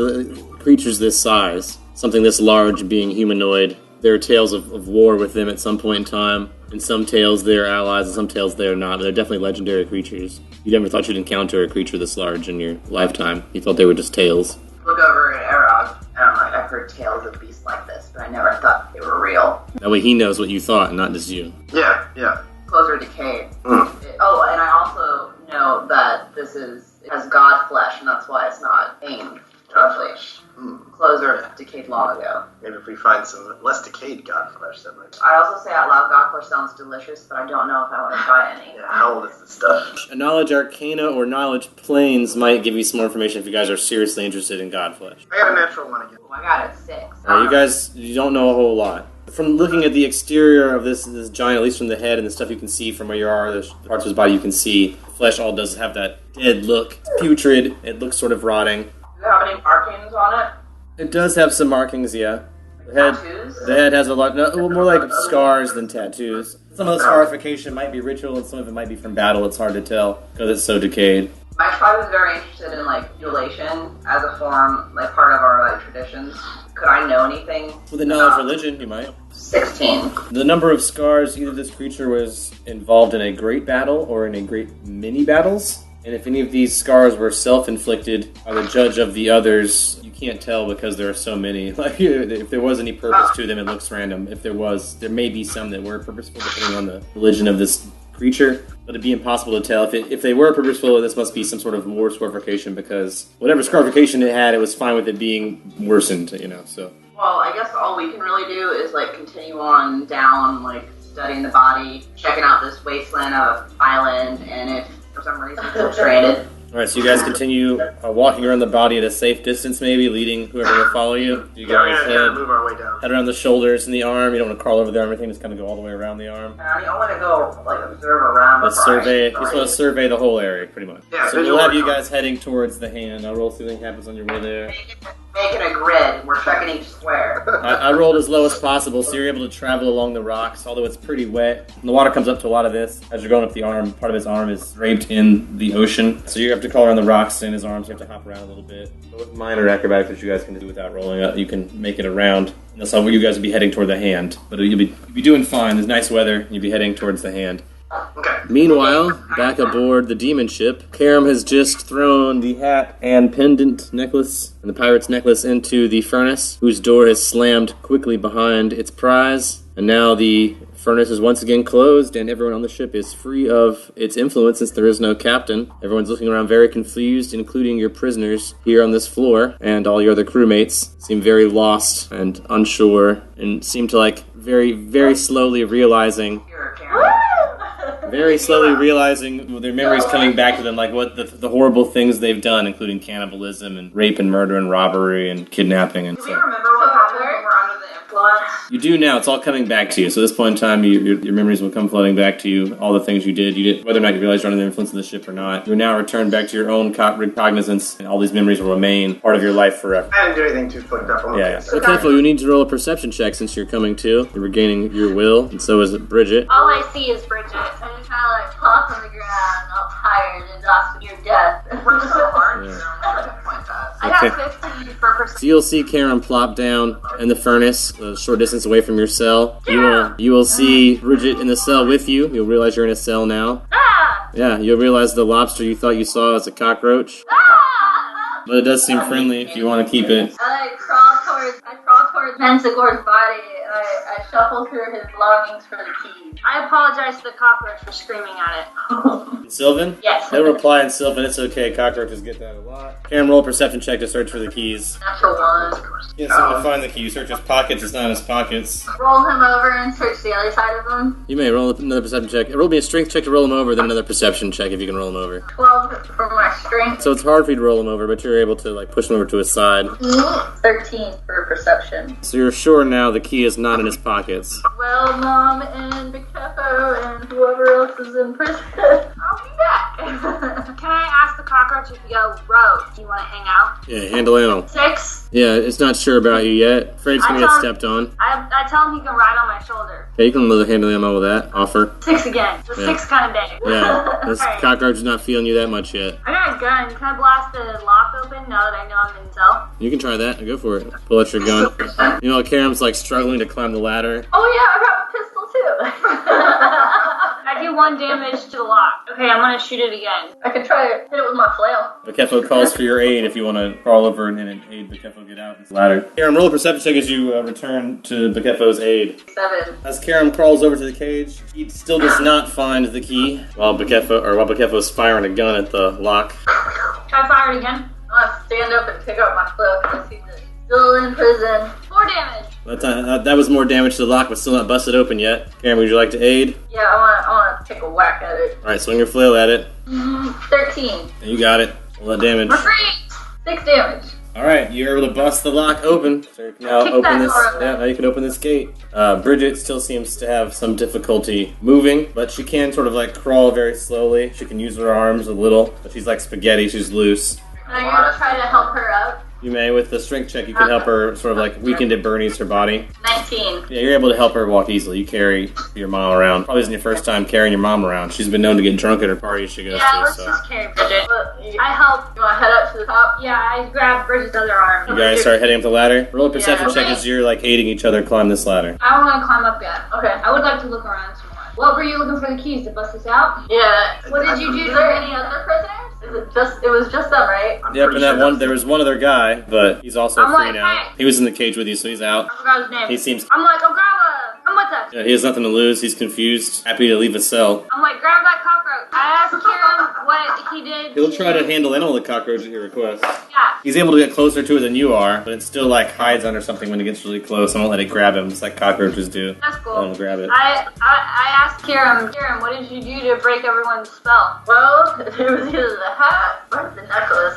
creatures this size, something this large being humanoid. There are tales of war with them at some point in time. In some tales they're allies, in some tales they're not. They're definitely legendary creatures. You never thought you'd encounter a creature this large in your lifetime. You thought they were just tales. Look over at Erog, and I'm like, I've heard tales of beasts like this, but I never thought they were real. That way he knows what you thought, and not just you. Yeah, yeah. Closer decayed. Mm. Oh, and I also know that it has god flesh, and that's why it's not aimed directly. Closer decayed long ago. Maybe if we find some less decayed god flesh, that might. I also say out loud, god flesh sounds delicious, but I don't know if I want to try any. Yeah, how old is this stuff? A knowledge arcana or knowledge planes might give you some more information if you guys are seriously interested in godflesh. I got a natural one again. Oh, I got it 6. You guys, you don't know a whole lot. From looking at the exterior of this giant, at least from the head and the stuff you can see from where you are, the parts of his body you can see, flesh all does have that dead look. It's putrid. It looks sort of rotting. Do you have any markings on it? It does have some markings, yeah. Tattoos? The head has a lot, no, more like scars than tattoos. Some of the scarification might be ritual, and some of it might be from battle. It's hard to tell because it's so decayed. My tribe is very interested in, like, mutilation as a form, like, part of our, like, traditions. Could I know anything? With a knowledge religion, you might. 16. The number of scars, either this creature was involved in a great battle or in a great many battles. And if any of these scars were self-inflicted by the judge of the others, you can't tell because there are so many. Like, if there was any purpose to them, it looks random. If there was, there may be some that were purposeful, depending on the religion of this creature. But it'd be impossible to tell. If they were purposeful, this must be some sort of war scarification, because whatever scarification it had, it was fine with it being worsened, so. Well, I guess all we can really do is, like, continue on down, like, studying the body, checking out this wasteland of island, and if for some reason we're stranded, Alright, so you guys continue walking around the body at a safe distance, maybe, leading whoever will follow you. You Yeah, we're guys gonna kind of move our way down. head around the shoulders and the arm. You don't want to crawl over the arm or anything, just kind of go all the way around the arm. I want to go like observe around. Let's before I survey. You shoot just want to survey the whole area, pretty much. Yeah, So we'll visual have you recon. guys heading towards the hand. I'll roll see if anything happens on your way there. Making a grid. We're checking each square. I rolled as low as possible, so you're able to travel along the rocks, although it's pretty wet. And the water comes up to a lot of this. As you're going up the arm, part of his arm is draped in the ocean. So you have to crawl around the rocks in his arms. You have to hop around a little bit. But with minor acrobatics that you guys can do without rolling up, you can make it around. And that's how you guys will be heading toward the hand. But you'll be doing fine. There's nice weather. You'll be heading towards the hand. Okay. Meanwhile, back aboard the demon ship, Karam has just thrown the hat and pendant necklace and the pirate's necklace into the furnace, whose door has slammed quickly behind its prize. And now the furnace is once again closed, and everyone on the ship is free of its influence since there is no captain. Everyone's looking around very confused, including your prisoners here on this floor, and all your other crewmates seem very lost and unsure, and seem to very, very slowly realizing Here, Karen. their memories coming back to them, like what the horrible things they've done, including cannibalism and rape and murder and robbery and kidnapping and Do we so. remember what happened when we're under the influence? You do now. It's all coming back to you. So at this point in time, your memories will come flooding back to you. All the things you did, whether or not you realize you're under the influence of the ship or not. You're now returned back to your own cognizance, and all these memories will remain part of your life forever. I didn't do anything too fucked up. Yeah. So careful. You need to roll a perception check since you're coming to. You're regaining your will, and so is Bridget. All I see is Bridget. I just kind of plop on the ground, all tired and exhausted near death. We're so hard. Yeah. So I'm not gonna point that. I Okay. got 15 for perception. So you'll see Karen plop down in the furnace, a short distance away from your cell. You will see Bridget in the cell with you. You'll realize you're in a cell now. Ah! Yeah, you'll realize the lobster you thought you saw is a cockroach. Ah! But it does seem friendly if you want to keep it. I crawl towards Manticore's body, and I shuffle through his belongings for the keys. I apologize to the cockroach for screaming at it. Sylvan? Yes. No reply in Sylvan. It's okay. Cockroaches get that a lot. Karen, roll a perception check to search for the keys. Natural one. Can't seem to find the key. You search his pockets. It's not in his pockets. Roll him over and search the other side of him. You may roll another perception check. Roll me a strength check to roll him over, then another perception check if you can roll him over. 12 for my strength. So it's hard for you to roll him over, but you're able to push him over to his side. 13 for perception. So you're sure now the key is not in his pockets. Well, Mom and Big Peppo and whoever else is in prison, I'll be back. Can I ask the cockroach if yo, Ro, do you want to hang out? Yeah, handle animal. 6. Yeah, it's not sure about you yet. Afraid it's gonna get I stepped on. I tell him he can ride on my shoulder. Okay, you can handle ammo with that offer. 6 again. It's a Yeah. 6 kind of day. Yeah, this Alright. cockroach is not feeling you that much yet. I got a gun. Can I blast the lock open now that I know I'm in cell? You can try that. Go for it. Pull out your gun. You know, Karam's struggling to climb the ladder. Oh yeah, I got a pistol too. I do 1 damage to the lock. Okay, I'm gonna shoot it again. I could try to hit it with my flail. Bakefo calls for your aid if you want to crawl over and aid Bakefo get out this ladder. Karam, roll a perception check as you return to Bakefo's aid. 7. As Karam crawls over to the cage, he still does not find the key while Bakefo's firing a gun at the lock. Try fire it again. I'm gonna stand up and pick up my flail because he's still in prison. 4 damage. That was more damage to the lock, but still not busted open yet. Karam, would you like to aid? Yeah, I wanna take a whack at it. Alright, swing your flail at it. 13. You got it. All that damage. We're free. 6 damage. Alright, you're able to bust the lock open. So you can now Kick open that this. door open. Yeah, now you can open this gate. Bridget still seems to have some difficulty moving, but she can sort of crawl very slowly. She can use her arms a little, but she's like spaghetti, she's loose. Are you gonna try to help her out? You may, with the strength check, you can help her sort of weakened at Bernie's her body. 19. Yeah, you're able to help her walk easily. You carry your mom around. Probably isn't your first time carrying your mom around. She's been known to get drunk at her parties she goes Yeah, to, let's so. just carry Bridget. I help. You wanna head up to the top? Yeah, I grab Bridget's other arm. You guys start heading up the ladder. Roll a perception Yeah. check as you're aiding each other climb this ladder. I don't want to climb up yet. Okay. I would like to look around some more. What were you looking for the keys to bust this out? Yeah. What did you do? Is there any other prisoners? It was just them, right? Yep, and that one, there was one other guy, but he's also I'm free like, now. hey. He was in the cage with you, so he's out. I forgot his name. He seems, I'm like, Ogawa, come with us. yeah, he has nothing to lose. He's confused, happy to leave a cell. I'm like, grab that cockroach. I asked Kieran what he did. He'll try to handle any of the cockroach at your request. Yeah. He's able to get closer to it than you are, but it still hides under something when it gets really close. I won't let it grab him, just like cockroaches do. That's cool. I won't grab it. I asked Kieran, what did you do to break everyone's spell? Well, it was either the hat or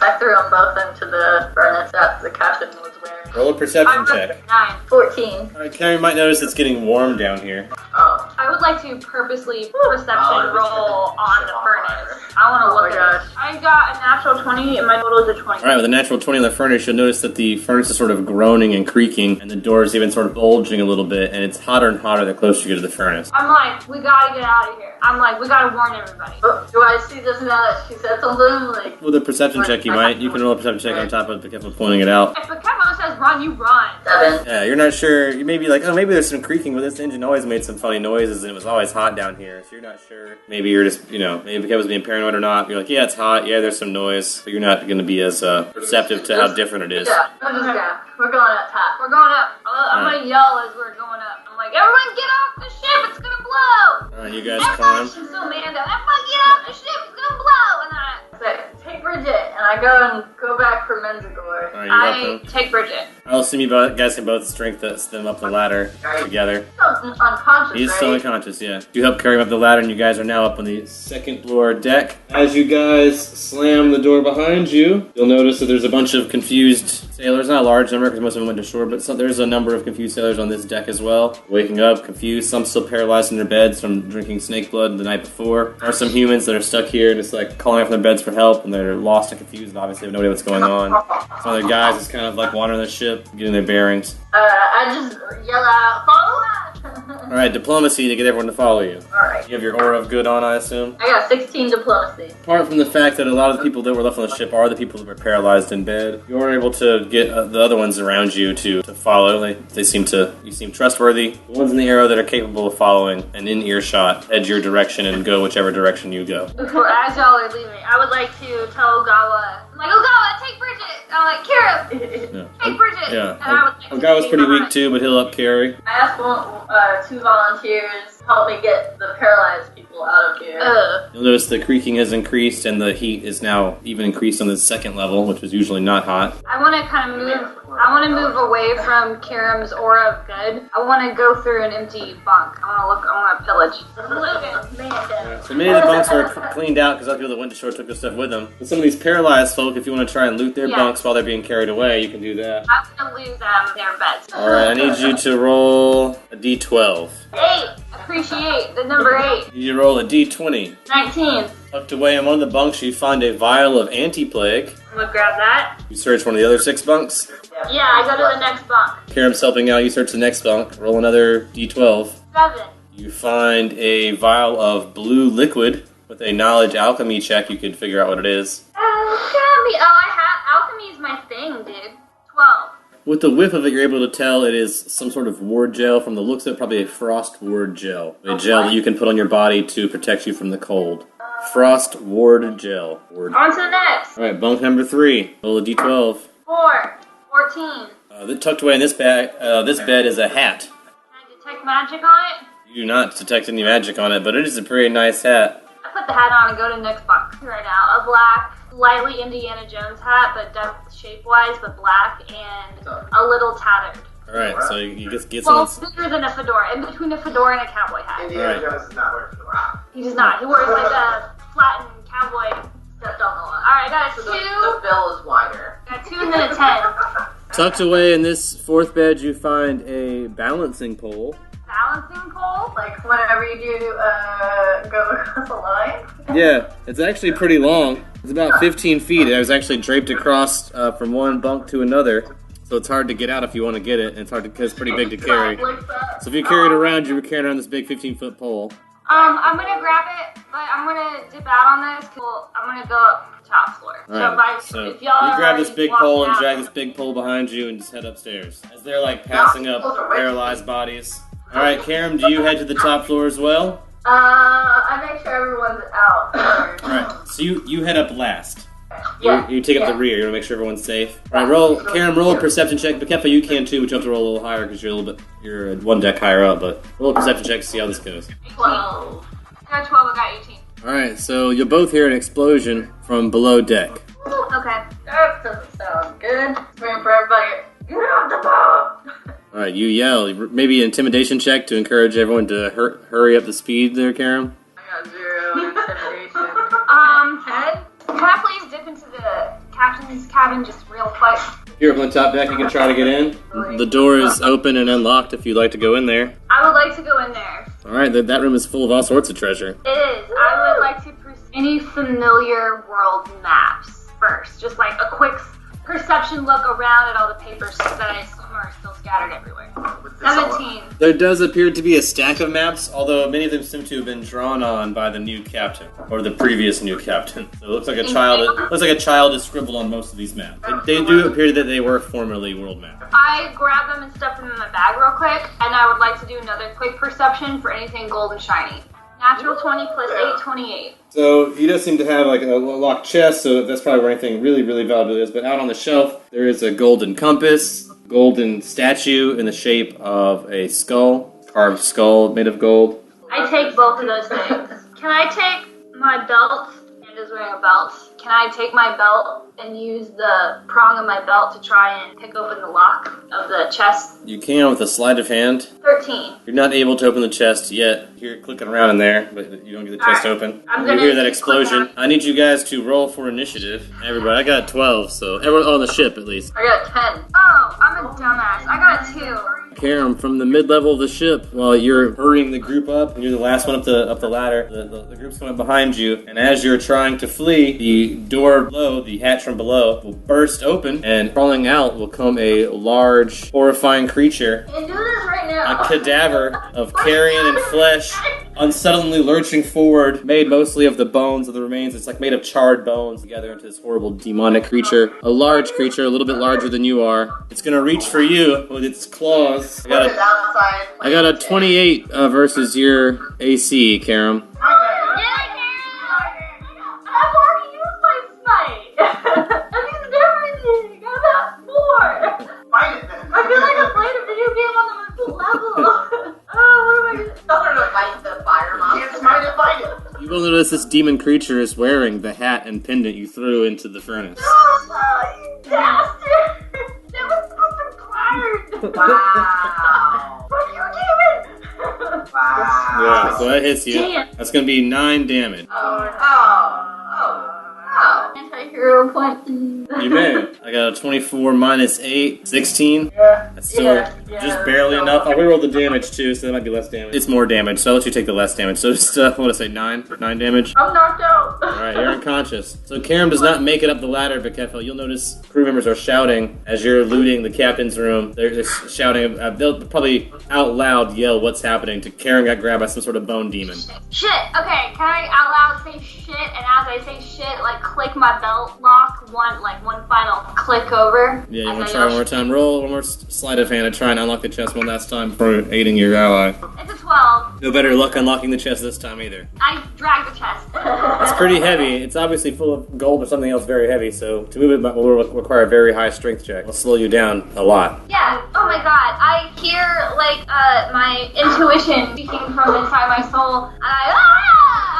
I threw them both into the furnace that the captain was wearing. Roll a perception check. 9. 14. Alright, Karen, you might notice it's getting warm down here. Oh. I would like to purposely perception Oh, roll on the furnace. I want to Oh my look at it. I got a natural 20 and my total is a 20. Alright, with a natural 20 on the furnace, you'll notice that the furnace is sort of groaning and creaking, and the door is even sort of bulging a little bit, and it's hotter and hotter the closer you get to the furnace. I'm like, we gotta get out of here. I'm like, we gotta warn everybody. Oh, do I see this now that she said something? Like, With a perception check, you might. You can roll a perception check on top of the Kefa pointing it out. If the Kevin says run, you run. 7. Yeah, you're not sure. You may be like, oh, maybe there's some creaking, but this engine always made some funny noises, and it was always hot down here, so you're not sure. Maybe you're just, maybe Kevin's being paranoid or not. You're like, yeah, it's hot. Yeah, there's some noise, but you're not going to be as perceptive to how different it is. Yeah, we're going up top. We're going up. I'm gonna yell as we're going up. I'm like, everyone get off the ship, it's gonna blow! Alright, you guys climb. Everybody, she's so mad. Everybody get off the ship, it's gonna blow! And then Take Bridget, and I go back for Menzigor. Alright, I you're up take Bridget. I'll assume you guys can both strength them up the ladder together. Still unconscious, He's right? still unconscious, yeah. You help carry him up the ladder, and you guys are now up on the second floor deck. As you guys slam the door behind you, you'll notice that there's a bunch of confused sailors. Not a large number, because most of them went to shore, but there's a number of confused sailors on this deck as well. Waking up, confused, some still paralyzed in their beds from drinking snake blood the night before. There are some humans that are stuck here, just like calling out from their beds for help, and they're lost and confused, and obviously have no idea what's going on. Some other guys just kind of like wandering the ship, getting their bearings. I just yell out, follow us! Alright, diplomacy to get everyone to follow you. Alright. You have your aura of good on, I assume? I got 16 diplomacy. Apart from the fact that a lot of the people that were left on the ship are the people that were paralyzed in bed, you're able to get the other ones around you to follow. You seem trustworthy. The ones in the arrow that are capable of following and in earshot head your direction and go whichever direction you go. As y'all are leaving, I would like to tell Ogawa, I'm like, Ogawa, take Bridget! I'm like, Kira, Yeah. take Bridget! Yeah. And I would like to Ogawa's stay pretty weak behind. too, but he'll up carry. I asked 2 volunteers to help me get the paralyzed people out of here. You'll notice the creaking has increased and the heat is now even increased on the second level, which was usually not hot. I want to kind of move. I want to move away from Kiram's aura of good. I want to go through an empty bunk. I want to pillage. So many of the bunks were cleaned out because other people that went to shore took their stuff with them. But some of these paralyzed folk, if you want to try and loot their Yeah. bunks while they're being carried away, you can do that. I'm gonna lose them their beds. Alright, I need you to roll a d12. 8. Appreciate the number 8. You roll a d20. 19. Tucked away in one of the bunks, you find a vial of anti-plague. I'm gonna grab that. You search one of the other 6 bunks. Yeah, I go to the next bunk. Karam's helping out, you search the next bunk. Roll another d12. 7. You find a vial of blue liquid. With a knowledge alchemy check, you could figure out what it is. Alchemy. Oh, I have alchemy is my thing, dude. 12. With the whiff of it, you're able to tell it is some sort of ward gel. From the looks of it, probably a frost ward gel. A gel that you can put on your body to protect you from the cold. Frost ward gel. Ward. On to the next. Alright, bunk number 3. Roll a d12. 4. 14. Tucked away in this bed is a hat. Can I detect magic on it? You do not detect any magic on it, but it is a pretty nice hat. I put the hat on and go to the next bunk right now. A black, slightly Indiana Jones hat, but done shape-wise, but black and a little tattered. Alright, so you just get Well, someone's... bigger than a fedora, in between a fedora and a cowboy hat. Indiana Alright. Jones does not wear fedora. He does not. He wears like a flattened cowboy. Stepped on the line. Alright, I got a So 2. the bill is wider. Got 2 and then a 10. Tucked away in this 4th bed, you find a balancing pole. Balancing pole. Like whenever you do go across a line. Yeah, it's actually pretty long. It's about 15 feet. It was actually draped across from one bunk to another. So it's hard to get out if you want to get it, and it's hard because it's pretty big to carry. So if you carry it around, you're carrying around this big 15-foot pole. I'm gonna grab it, but I'm gonna dip out on this. I'm gonna go up top floor. Alright, so if y'all you grab this big walk pole and down- drag this big pole behind you and just head upstairs. As they're like passing up paralyzed bodies. Alright, Karam, do you head to the top floor as well? I make sure everyone's out. Alright, so you head up last. Yeah. You take up the rear. You want to make sure everyone's safe. Alright, Karam, roll a perception check. But Kefa, you can too, but you have to roll a little higher because you're one deck higher up. But roll a perception check to see how this goes. 12. I got 12. I got 18. Alright, so you'll both hear an explosion from below deck. Okay. That doesn't sound good. Waiting for everybody. Get off the boat! Alright, you yell. Maybe an intimidation check to encourage everyone to hurry up the speed there, Karam. I got 0 intimidation. 10. Can I please dip into the captain's captain's cabin just real quick? You're up on top deck, you can try to get in. The door is open and unlocked if you'd like to go in there. I would like to go in there. Alright, that room is full of all sorts of treasure. It is. I would like to pursue any familiar world maps first. Just like a quick perception look around at all the papers that I assume are still scattered everywhere. 17. There does appear to be a stack of maps, although many of them seem to have been drawn on by the new captain, or the previous new captain. So it looks like a child has scribbled on most of these maps. They do appear that they were formerly world maps. I grab them and stuff them in my bag real quick, and I would like to do another quick perception for anything gold and shiny. Natural 20 plus 8, 28. So he does seem to have like a locked chest, so that's probably where anything really, really valuable is. But out on the shelf, there is a golden compass, golden statue in the shape of a skull, carved skull made of gold. I take both of those things. Can I take my belt? And is wearing a belt. Can I take my belt and use the prong of my belt to try and pick open the lock of the chest? You can with a sleight of hand. 13. You're not able to open the chest yet. You're clicking around in there, but you don't get the chest open. I'm You gonna hear that keep explosion. clicking I need you guys to roll for initiative. Everybody, I got 12, so everyone on the ship at least. I got 10. Oh, I'm a dumbass. I got a 2. Karam, from the mid-level of the ship, while you're hurrying the group up, and you're the last one up the ladder, the group's coming behind you, and as you're trying to flee, the door below, the hatch from below, will burst open, and crawling out will come a large, horrifying creature, Can do this right now. a cadaver of carrion and flesh, unsettlingly lurching forward, made mostly of the bones of the remains. It's like made of charred bones together into this horrible demonic creature. A large creature, a little bit larger than you are. It's gonna reach for you with its claws. I got a 28 versus your AC, Karam. I've already used my smite. I've used everything. I'm at 4. Fight it then. I feel like I'm playing a video game on the level. Oh, what am I gonna Tell her to fight the fire monster. Can't smite it, fight it. You will notice this demon creature is wearing the hat and pendant you threw into the furnace. Oh, you bastard! That was supposed to guard. Wow. Fuck you, demon! Wow. Yeah, so that hits you. Damn. That's gonna be 9 damage. Anti-hero point. You may. I got a 24 minus 8, 16. Yeah. That's still just barely enough. I'll reroll the damage too, so that might be less damage. It's more damage, so I'll let you take the less damage. So just, what did I say, 9 damage? I'm knocked out. Alright, you're unconscious. So Karam does not make it up the ladder, but Kefil, you'll notice crew members are shouting as you're looting the captain's room. They're shouting, they'll probably out loud yell what's happening to Karam got grabbed by some sort of bone demon. Shit. Okay, can I out loud say shit, and as I say shit, like click my belt lock, one final click over? Yeah, you As want I to try yell one more time? Roll one more sleight of hand to try and unlock the chest one last time before aiding your ally. It's a 12. No better luck unlocking the chest this time either. I drag the chest. It's pretty heavy. It's obviously full of gold or something else very heavy, so to move it will require a very high strength check. It'll slow you down a lot. Yeah. Oh my god. I hear like my intuition speaking from inside my soul, and I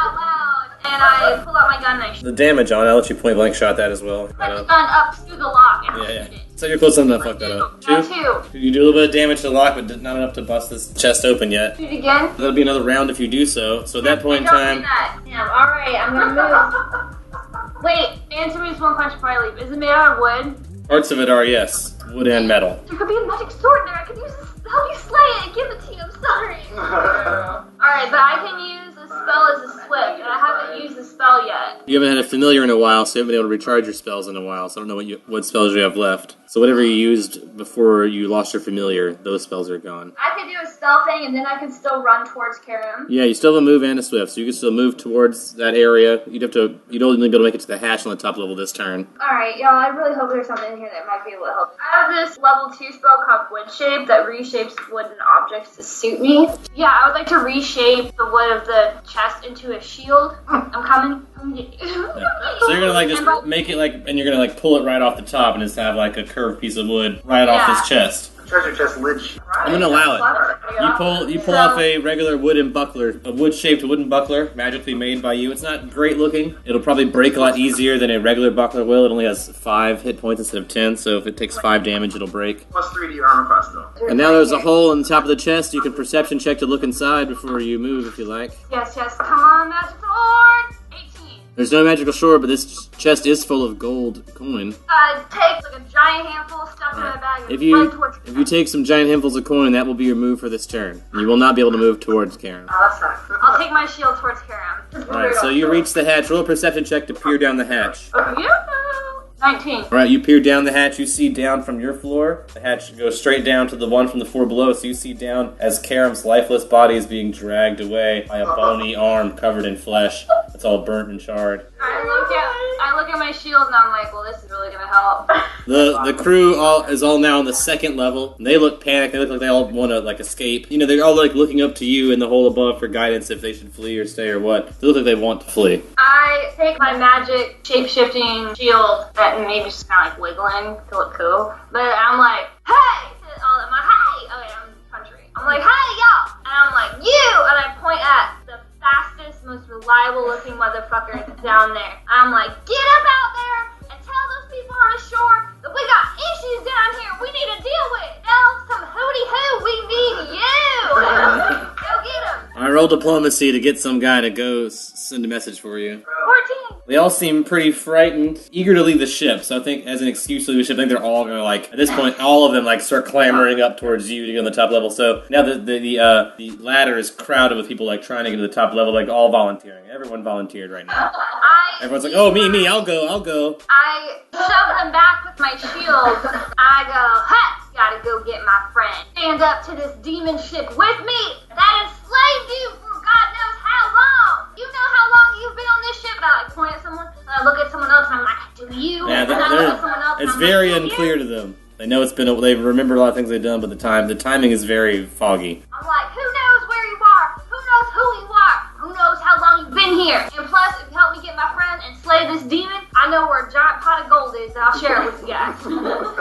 out loud, and I pull out my gun and I shoot The damage on it, I'll let you point blank shot that as well. the gun up to the lock and Yeah. shoot it. So you're close enough to fuck that up. Got 2? 2. You do a little bit of damage to the lock, but not enough to bust this chest open yet. Shoot again. That'll be another round if you do so. So at that point in Don't do time, that. Damn. All right. I'm gonna move. Wait. Answer me this one question before I leave. Is it made out of wood? parts of it are, yes, wood and metal. There could be a magic sword in there. I could use this. Help you slay it and give it to you. I'm sorry. Alright, but I can use a spell as a swift, and I haven't used the spell yet. You haven't had a familiar in a while, so you haven't been able to recharge your spells in a while, so I don't know what spells you have left. So whatever you used before you lost your familiar, those spells are gone. I could do a spell thing, and then I can still run towards Karam. Yeah, you still have a move and a swift, so you can still move towards that area. You'd only be able to make it to the hatch on the top level this turn. Alright, y'all, I really hope there's something in here that might be able to help. I have this level 2 spell called Wood Shape that reshapes wooden objects to suit me. Yeah, I would like to reshape the wood of the chest into a shield. I'm coming. Yeah. So you're gonna just make it and you're gonna pull it right off the top and just have a curved piece of wood right off his chest. Treasure chest lid. I'm gonna allow it. You pull off a regular wooden buckler, a wood-shaped wooden buckler, magically made by you. It's not great looking. It'll probably break a lot easier than a regular buckler will. It only has 5 hit points instead of 10, so if it takes 5 damage, it'll break. Plus 3 to your armor class, though. And now there's a hole in the top of the chest. You can perception check to look inside before you move if you like. Yes, come on, Master Sword! 18. There's no magical shore, but this chest is full of gold coin. Take like a giant handful, stuff in my bag, and If run towards you take some giant handfuls of coin, that will be your move for this turn. You will not be able to move towards Karen. Oh, that sucks. I'll take my shield towards Karam. Alright, so you reach the hatch. Roll a perception check to peer down the hatch. 19. Alright, you peer down the hatch. You see down from your floor. The hatch goes straight down to the one from the floor below. So you see down as Karam's lifeless body is being dragged away by a bony arm covered in flesh. It's all burnt and charred. I look at my shield and I'm like, well, this is really gonna help. The crew is all now on the second level. And they look panicked. They look like they all want to like escape. You know, they're all like looking up to you in the hole above for guidance if they should flee or stay or what. They look like they want to flee. I take my magic shape-shifting shield and maybe just kind of like wiggling to look cool. But I'm like, hey! I'm like, hey! Okay, I'm country. I'm like, hey, y'all! And I'm like, you! And I point at the fastest, most reliable-looking motherfucker down there. I'm like, get up out there and tell those people on the shore that we got issues down here we need to deal with. Tell some hooty-hoo, we need you! Go get them! I roll diplomacy to get some guy to go send a message for you. 14. They all seem pretty frightened, eager to leave the ship. So I think, as an excuse to leave the ship, I think they're all gonna like. At this point, all of them like start clamoring up towards you to get on the top level. So now the ladder is crowded with people like trying to get to the top level, like all volunteering. Everyone volunteered right now. Everyone's like, "Oh, me, I'll go." I shove them back with my shield. I go, hey, gotta go get my friend. Stand up to this demon ship with me that enslaved you for God knows how long. You know how long you've been on this ship? And I like point at someone, and I look at someone else, and I'm like, do you? Yeah, and I look at someone else, and it's I'm very like, do unclear you? to them. They know it's been. They remember a lot of things they've done, but the timing is very foggy. I'm like, who knows where you are? Who knows who you are? Who knows how long you've been here? And plus, if you help me get my friend and slay this demon, I know where a giant pot of gold is, and I'll share it with you guys.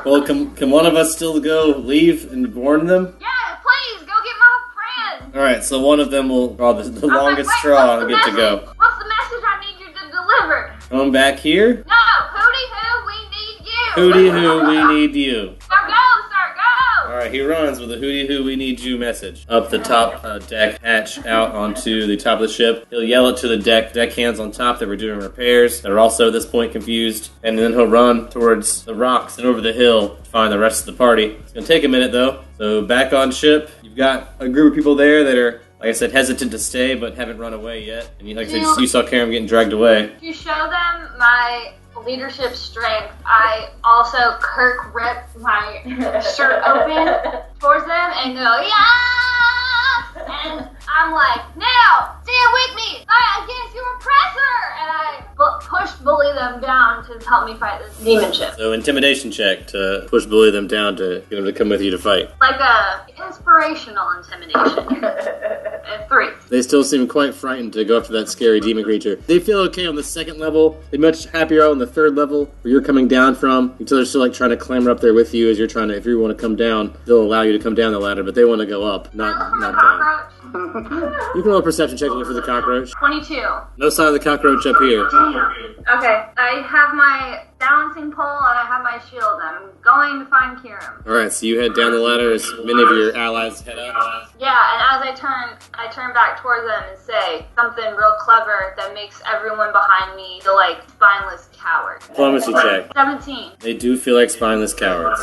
Well, can one of us still go leave and warn them? Yeah, please, go get my friend. All right, so one of them will draw the I'm longest like, straw what's and the get to go. message? What's the message I need you to deliver? Come back here. No, hooty-hoo, we need you. Hooty-hoo, we need you. Now go, sir, go. All right, he runs with a hooty-hoo, we need you message. Up the top deck hatch out onto the top of the ship. He'll yell it to the deckhands on top that were doing repairs. They're also at this point confused. And then he'll run towards the rocks and over the hill to find the rest of the party. It's going to take a minute, though. So back on ship, you've got a group of people there that are, like I said, hesitant to stay but haven't run away yet. And like I said, you saw Karam getting dragged away. To show them my leadership strength, I also Kirk rip my shirt open towards them and go, yeah! And I'm like, now, stand with me! Fight against your oppressor! And I bully them down to help me fight this demon ship. So intimidation check to bully them down to get them to come with you to fight. Like a inspirational intimidation. At 3. They still seem quite frightened to go after that scary demon creature. They feel okay on the second level. They're much happier on the third level where you're coming down from. Until they're still like trying to clamber up there with you as you're trying to. If you want to come down, they'll allow you to come down the ladder, but they want to go up, not down. Cockroach? You can roll a perception check to look for the cockroach. 22. No sign of the cockroach up here. Okay, I have my balancing pole and I have my shield. I'm going to find Kiram. All right, so you head down the ladder as many of your allies head up. Yeah, and as I turn back towards them and say something real clever that makes everyone behind me feel like spineless cowards. Diplomacy check. 17. They do feel like spineless cowards.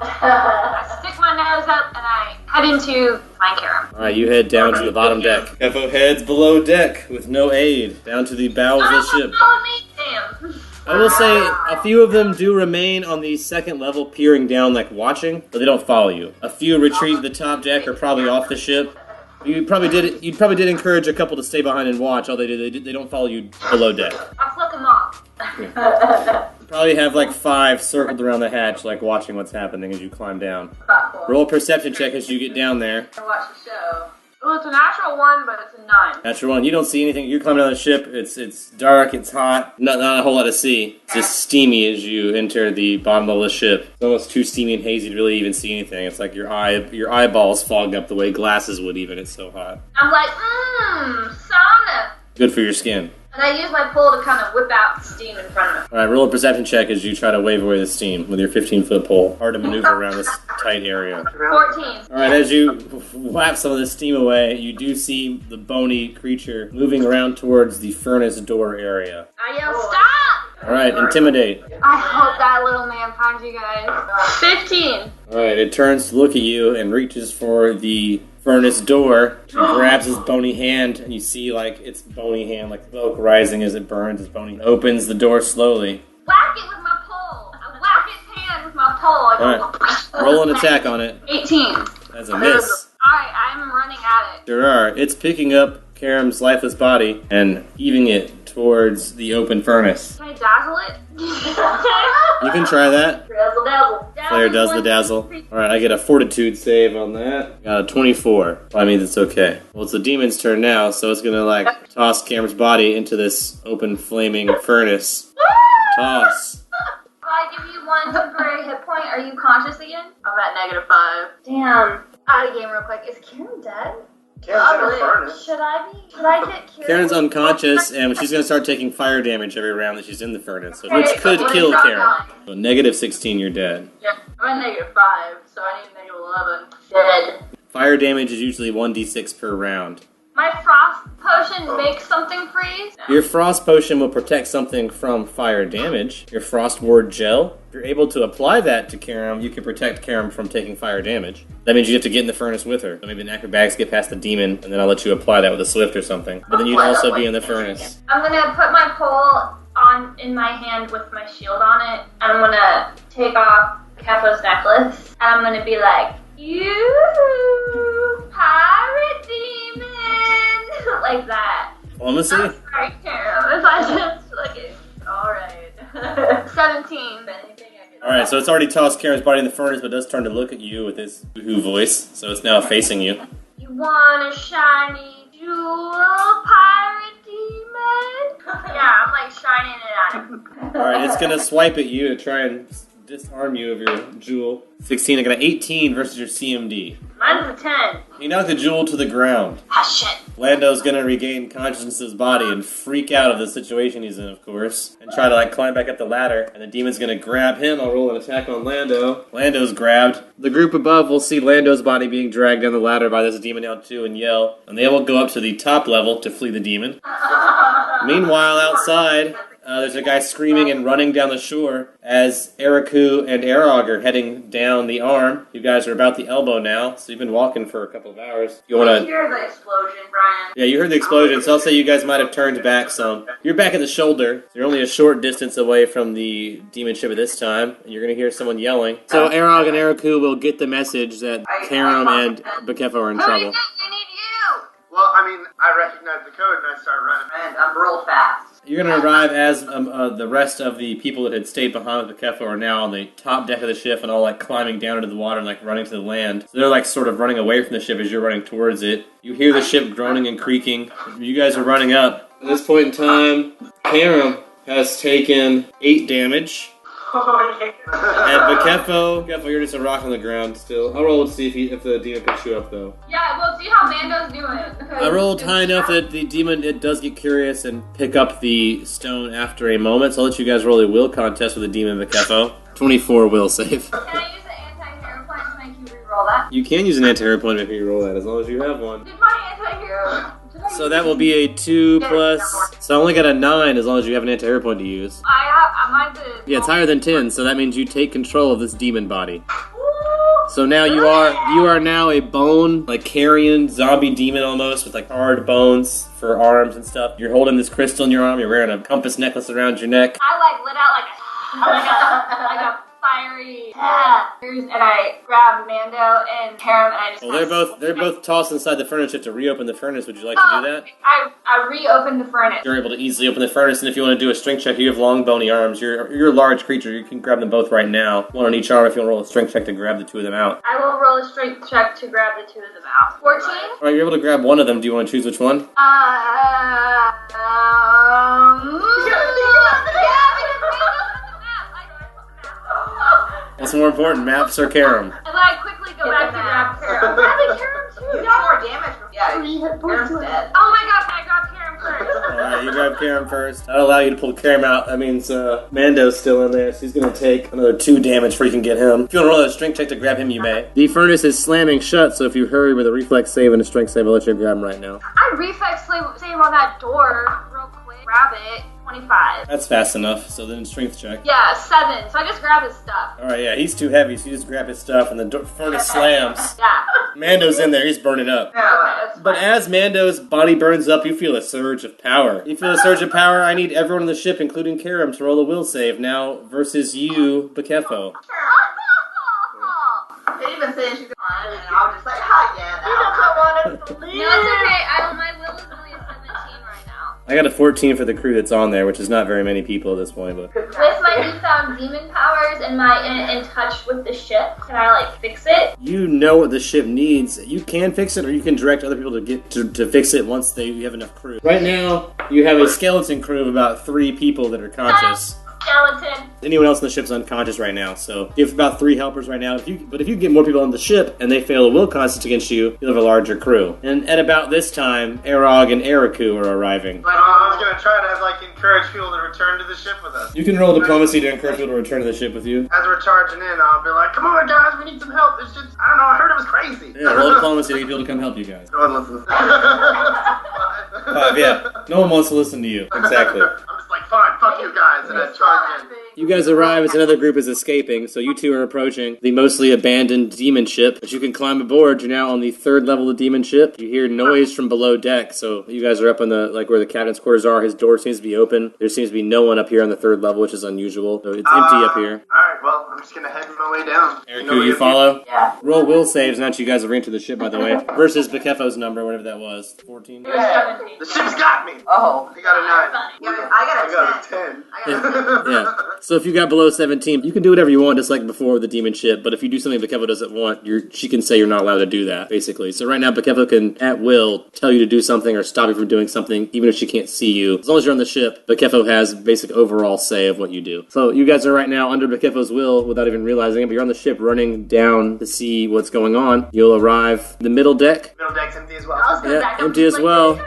I stick my nose up and I head into find Kiram. All right, you head down to the bottom deck. FO heads below deck with no aid down to the bowels of the ship. Follow me, damn. I will say a few of them do remain on the second level, peering down, like watching, but they don't follow you. A few retreat to the top deck or probably off the ship. You probably did encourage a couple to stay behind and watch. All they don't follow you below deck. I'll flick them off. Probably have like 5 circled around the hatch, like watching what's happening as you climb down. Roll a perception check as you get down there. I watch the show. Well, it's a natural 1, but it's a 9. Natural 1. You don't see anything. You're climbing down the ship. It's dark. It's hot. Not a whole lot to see. It's just steamy as you enter the bottom of the ship. It's almost too steamy and hazy to really even see anything. It's like your eyeballs fog up the way glasses would even. It's so hot. I'm like, sauna. Good for your skin. And I use my pole to kind of whip out steam in front of him. Alright, roll a perception check as you try to wave away the steam with your 15-foot pole. Hard to maneuver around this tight area. 14. Alright, as you whap some of the steam away, you do see the bony creature moving around towards the furnace door area. I yell, stop! Alright, intimidate. I hope that little man finds you guys. 15. Alright, it turns to look at you and reaches for the furnace door. He grabs his bony hand, and you see, like, its bony hand, like, smoke rising as it burns. His bony opens the door slowly. Whack it with my pole. I whack its hand with my pole. I go, Alright, roll an attack on it. 18. That's a miss. Alright, I'm running at it. There are. It's picking up Karam's lifeless body and heaving it towards the open furnace. Can I dazzle it? You can try that. Razzle dazzle. Claire does the dazzle. Alright, I get a fortitude save on that. Got a 24. That means it's okay. Well, it's the demon's turn now, so it's gonna, like, toss Karam's body into this open flaming furnace. Toss. If I give you one temporary hit point, are you conscious again? I'm at -5. Damn. Out of game real quick. Is Karen dead? Karen's in a furnace. Should I get Karen? Karen's unconscious, and she's gonna start taking fire damage every round that she's in the furnace, which could kill Karen. So -16, you're dead. Yeah, I'm at -5, so I need -11. Dead. Fire damage is usually 1d6 per round. My frost potion makes something freeze? Your frost potion will protect something from fire damage. Your frost ward gel, if you're able to apply that to Karam, you can protect Karam from taking fire damage. That means you have to get in the furnace with her. So maybe in acrobatics get past the demon, and then I'll let you apply that with a swift or something. But then you'd also be in the furnace. I'm gonna put my pole on in my hand with my shield on it, and I'm gonna take off Kefo's necklace, and I'm gonna be like, you pirate demon! Like that. Diplomacy? I'm sorry, Karam, if I just look it. Alright. 17. Alright, so it's already tossed Karen's body in the furnace, but it does turn to look at you with its woohoo voice, so it's now facing you. You want a shiny jewel, pirate demon? Yeah, I'm like shining it at him. Alright, it's gonna swipe at you to try and disarm you of your jewel. 16, I got an 18 versus your CMD. Mine's a 10. You knock the jewel to the ground. Ah, shit. Lando's gonna regain consciousness of his body and freak out of the situation he's in, of course, and try to, like, climb back up the ladder, and the demon's gonna grab him. I'll roll an attack on Lando. Lando's grabbed. The group above will see Lando's body being dragged down the ladder by this demon now too and yell, and they will go up to the top level to flee the demon. Meanwhile, outside, there's a guy screaming and running down the shore as Eriku and Arog are heading down the arm. You guys are about the elbow now, so you've been walking for a couple of hours. You Did wanna... you hear the explosion, Brian? Yeah, you heard the explosion, so I'll say you guys might have turned back some. You're back at the shoulder. So you're only a short distance away from the demon ship at this time, and you're going to hear someone yelling. So Arog and Eriku will get the message that Karam and Bakefo are in trouble. We need you! Well, I mean, I recognized the code and I started running. And I'm real fast. You're going to arrive as the rest of the people that had stayed behind with Bakefo are now on the top deck of the ship and all, like, climbing down into the water and, like, running to the land. So they're, like, sort of running away from the ship as you're running towards it. You hear the ship groaning and creaking. You guys are running up. At this point in time, Karam has taken 8 damage. And Bakefo, you're just a rock on the ground still. I'll roll to see if the demon picks you up, though. Yeah, we'll see how Mando's doing. I rolled high enough that the demon, it does get curious and pick up the stone after a moment, so I'll let you guys roll a will contest with the demon Bakefo. 24 will save. Can I use the anti-hero point to make you reroll that? You can use an anti-hero point if you roll that, as long as you have one. Did my anti-hero... So that will be a 2 plus... So I only got a 9 as long as you have an anti-hero point to use. I might have... Yeah, it's higher than 10, so that means you take control of this demon body. So now you are now a bone, like, carrion zombie demon almost, with, like, hard bones for arms and stuff. You're holding this crystal in your arm, you're wearing a compass necklace around your neck. I, like, lit out like a fiery and I grabbed Mando and Karam and I just... Well, they're both tossed inside the furnace. You have to reopen the furnace. Would you like to do that? I reopened the furnace. You're able to easily open the furnace, and if you want to do a strength check, you have long, bony arms. You're a large creature. You can grab them both right now. One on each arm if you want to roll a strength check to grab the 2 of them out. I will roll a strength check to grab the 2 of them out. 14? Alright, you're able to grab one of them. Do you want to choose which one? What's more important, maps or Karam? And then I quickly go back to grab Karam. Grabbing Karam too! You got more damage from... Yeah, Karam's dead. Oh my god, I grabbed Karam first. Alright, Alright, you grab Karam first. That'll allow you to pull Karam out. That means Mando's still in there, so he's gonna take another 2 damage before you can get him. If you want to roll a strength check to grab him, you may. The furnace is slamming shut, so if you hurry with a reflex save and a strength save, I'll let you grab him right now. I reflex save on that door real quick. Grab it. 25. That's fast enough, so then strength check. Yeah, 7. So I just grab his stuff. Alright, yeah, he's too heavy, so you just grab his stuff and the furnace slams. Yeah. Mando's in there, he's burning up. Yeah, Okay, But as Mando's body burns up, you feel a surge of power. You feel a surge of power. I need everyone on the ship, including Karam, to roll a will save now versus you, Bakefo. They didn't even say she's fine, and I was just like, "Hi, yeah, He doesn't want us to leave. No, it's okay. My will is only a 17 right now. I got a 14 for the crew that's on there, which is not very many people at this point, but... With my newfound demon powers and my in touch with the ship, can I, like, fix it? You know what the ship needs. You can fix it, or you can direct other people to get to fix it once you have enough crew. Right now, you have a skeleton crew of about 3 people that are conscious. Skeleton. Anyone else in the ship's unconscious right now, so you have about 3 helpers right now. But if you get more people on the ship and they fail a will contest against you, you'll have a larger crew. And at about this time, Arog and Eriku are arriving. But I was gonna try to encourage people to return to the ship with us. You can roll diplomacy to encourage people to return to the ship with you. As we're charging in, I'll be like, "Come on, guys, we need some help. It's just, I don't know, I heard it was crazy." Yeah, roll diplomacy to get people to come help you guys. No one listens. 5, yeah. No one wants to listen to you. Exactly. I'm just like, fine, fuck you guys, and I charge in. You guys arrive as another group is escaping, so you two are approaching the mostly abandoned demon ship. But you can climb aboard. You're now on the 3rd level of the demon ship. You hear noise from below deck, so you guys are up on the, where the captain's quarters are. His door seems to be open. There seems to be no one up here on the 3rd level, which is unusual. So it's empty up here. Alright, well, I'm just gonna head my way down. Eriku, you follow? Yeah. Roll will saves, not you guys have entered the ship, by the way. Versus Bakefo's number, whatever that was. 14? Yeah. 17. The ship's got me! Oh. I got a 9. Yeah, I got a 10. 10. I got a 10. Yeah. So if you got below 17, you can do whatever you want, just like before with the demon ship. But if you do something Bakefo doesn't want, she can say you're not allowed to do that, basically. So right now, Bakefo can, at will, tell you to do something or stop you from doing something, even if she can't see you. As long as you're on the ship, Bakefo has basic overall say of what you do. So you guys are right now under Bakefo's will without even realizing it, but you're on the ship running down to see what's going on. You'll arrive the middle deck. Middle deck's empty as well. I was gonna Yeah, back up empty just as like well. this.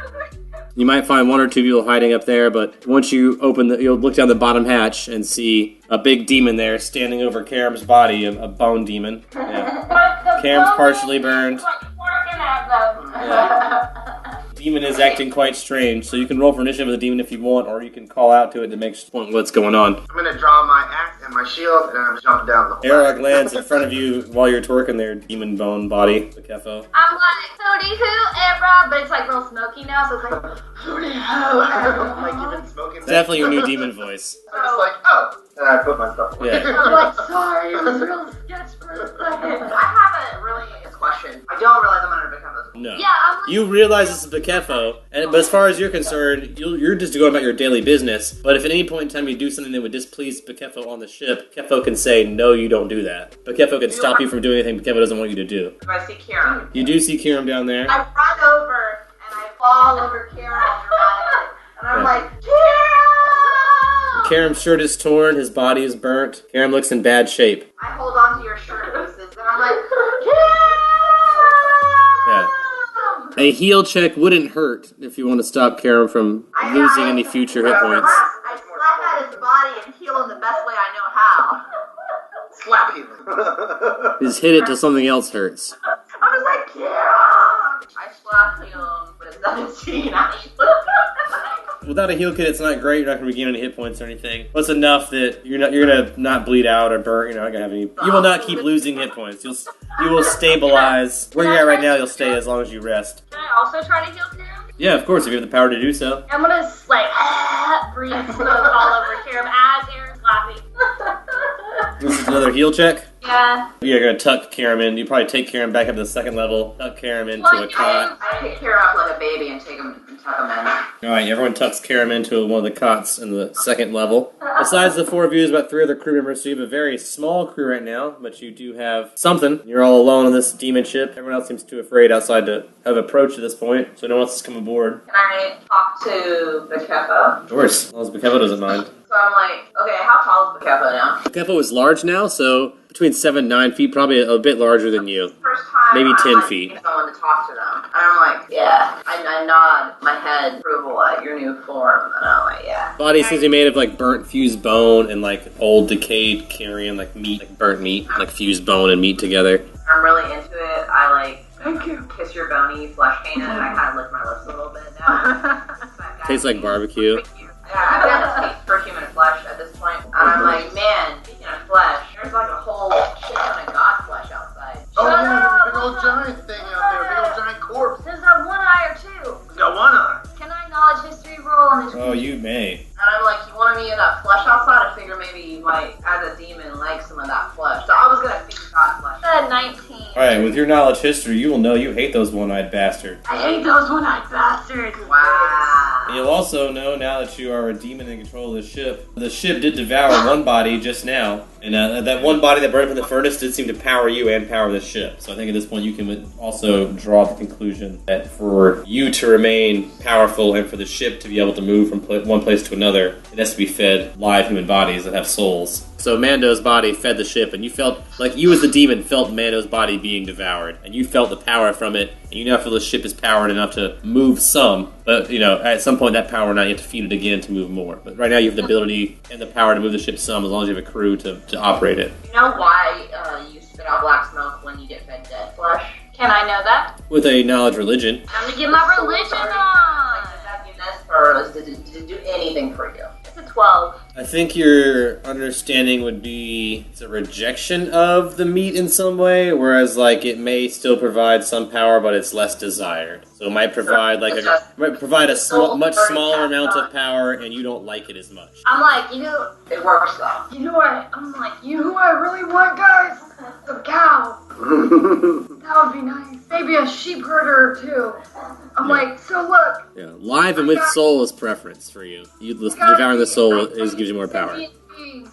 You might find 1 or 2 people hiding up there, but once you open you'll look down the bottom hatch and see a big demon there standing over Karam's body, a bone demon. Yeah. Karam's partially burned. Working at them. Yeah. Demon is acting quite strange, so you can roll for initiative with the demon if you want, or you can call out to it to make point what's going on. I'm gonna draw my axe and my shield, and I'm jumping down the hole. Arog lands in front of you while you're twerking their demon bone body, Bakefo. I'm like, hooty hoo, Ebra, but it's like real smoky now, so it's like, hooty hoo, Like you've Ebra. been smoking. It's definitely your new demon voice. I'm just like, oh! And I put my stuff away. Yeah. I'm like, sorry, it was real sketch for a second. I have a really question. I don't realize I'm under Bakefo's. No. Yeah, I'm like, You realize this is Bakefo, but as far as you're concerned, you're just going about your daily business. But if at any point in time you do something that would displease Bakefo on the ship, Bakefo can say, no, you don't do that. Bakefo can stop you from doing anything Bakefo doesn't want you to do. Do I see Kieran? You do see Kiram down there. I run over and I fall over Kieran dramatically. And I'm Yeah. like, Kieran! Karam's shirt is torn, his body is burnt. Karam looks in bad shape. I hold on to your shirt pieces and I'm like, Yeah. A heal check wouldn't hurt if you want to stop Karam from losing any future hit points. I slap at his body and heal him the best way I know how. Slap healing. Just hit it till something else hurts. I'm just like, Kieran! I slap heal him with a 17 actually. Without a heal kit, it's not great. You're not going to regain any hit points or anything. But it's enough that you're going to not bleed out or burn. You're not going to have any. You will not keep losing hit points. You will stabilize. Where you're at right now, you'll stay as long as you rest. can I also try to heal Karam? Yeah, of course, if you have the power to do so. I'm gonna like breathe smoke all over Karam as Aaron's laughing. This is another heal check. Yeah. You're going to tuck Karam in. You probably take Karam back up to the 2nd level. Tuck Karam into a cot. I pick Kieran up like a baby and take him and tuck him in. Alright, everyone tucks Karam into one of the cots in the 2nd level. Besides the 4 of you, there's about 3 other crew members, so you have a very small crew right now, but you do have something. You're all alone on this demon ship. Everyone else seems too afraid outside to have approached at this point, so no one else has come aboard. Can I talk to Bakefa? Of course, as long as Bakefo doesn't mind. So I'm like, okay, how tall is Bakefa now? Bakefo is large now, so between 7 and 9 feet, probably a bit larger than you. First time maybe 10 I feet. need someone to talk to them. And I'm like, yeah. I nod my head approval at your new form. And I'm like, yeah. Body seems to be made of like burnt fused bone and like old decayed carrion, like meat, like burnt meat, like fused bone and meat together. I'm really into it. I like, thank you. Kiss your bony flesh painted, and I kind of lick my lips a little bit now. Tastes like barbecue. Yeah, I've got a taste for human flesh at this point. And I'm like, man, speaking of flesh, there's like a whole shit ton of god flesh outside. Oh, Shut yeah, up, there's a big old giant thing out there, big old giant corpse. Does that one eye or two? It's got one eye. Can I knowledge history roll on this? Oh, you may. And I'm like, you wanted me in that flesh outside? I figure maybe you might, as a demon, like some of that flesh. So I was gonna feed god flesh. 19. Alright, with your knowledge history, you will know you hate those one-eyed bastards. I hate those one-eyed bastards. Wow. And you'll also know, now that you are a demon in control of the ship did devour one body just now, and that one body that burned up in the furnace did seem to power you and power the ship. So I think at this point you can also draw the conclusion that for you to remain powerful and for the ship to be able to move from one place to another, it has to be fed live human bodies that have souls. So Mando's body fed the ship, and you felt like you as the demon felt Mando's body being devoured, and you felt the power from it, and you now feel the ship is powered enough to move some, but at some point that power now you have to feed it again to move more. But right now you have the ability and the power to move the ship some, as long as you have a crew to operate it. You know why you spit out black smoke when you get fed dead flesh? Can I know that? With a knowledge religion. Time to get my religion on. Like, did that do this, or did it do anything for you? It's a 12. I think your understanding would be it's a rejection of the meat in some way, whereas like it may still provide some power, but it's less desired. So it might provide much smaller amount of power, and you don't like it as much. I'm like, It works though. you know what? I'm like, you know what I really want, guys? A cow. That would be nice. Maybe a sheep herder or two. I'm like, so look. Yeah, live and with soul is preference for you. Devouring the soul gives you more power. Sentient beings.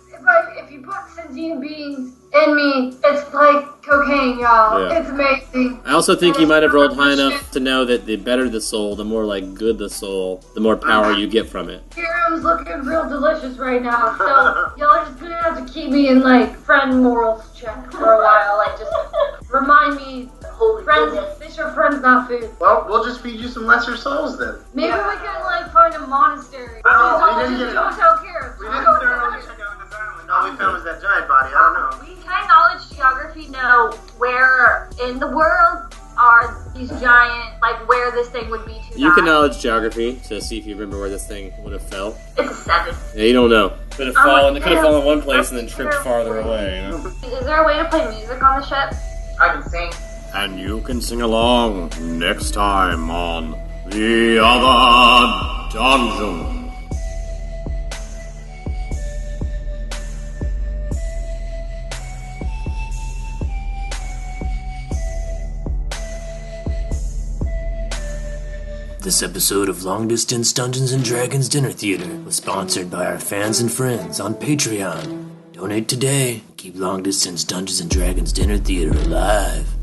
If you put sentient beings in me, it's like cocaine, y'all. Yeah. It's amazing. I also think you might have rolled high enough to know that the better the soul, the more like good the soul, the more power you get from it. Serum looking real delicious right now, so y'all are just gonna have to keep me in like friend morals check for a while. Like just remind me, friends, fish are friends, not food. Well, we'll just feed you some lesser souls then. Maybe we can like find a monastery. I don't know, we didn't get it. Hotel care. We didn't thoroughly check out this island. All we found was that giant body. I don't know. Can I knowledge geography know where in the world are these giant, like where this thing would be to You can die? knowledge geography to see if you remember where this thing would have fell. It's a 7. Yeah, you don't know. Could have I'm fallen. like, It could have yeah. fallen one place and then tripped farther away. You know? Is there a way to play music on the ship? I can sing. And you can sing along next time on The Other Dungeon. This episode of Long Distance Dungeons & Dragons Dinner Theater was sponsored by our fans and friends on Patreon. Donate today. Keep Long Distance Dungeons & Dragons Dinner Theater alive.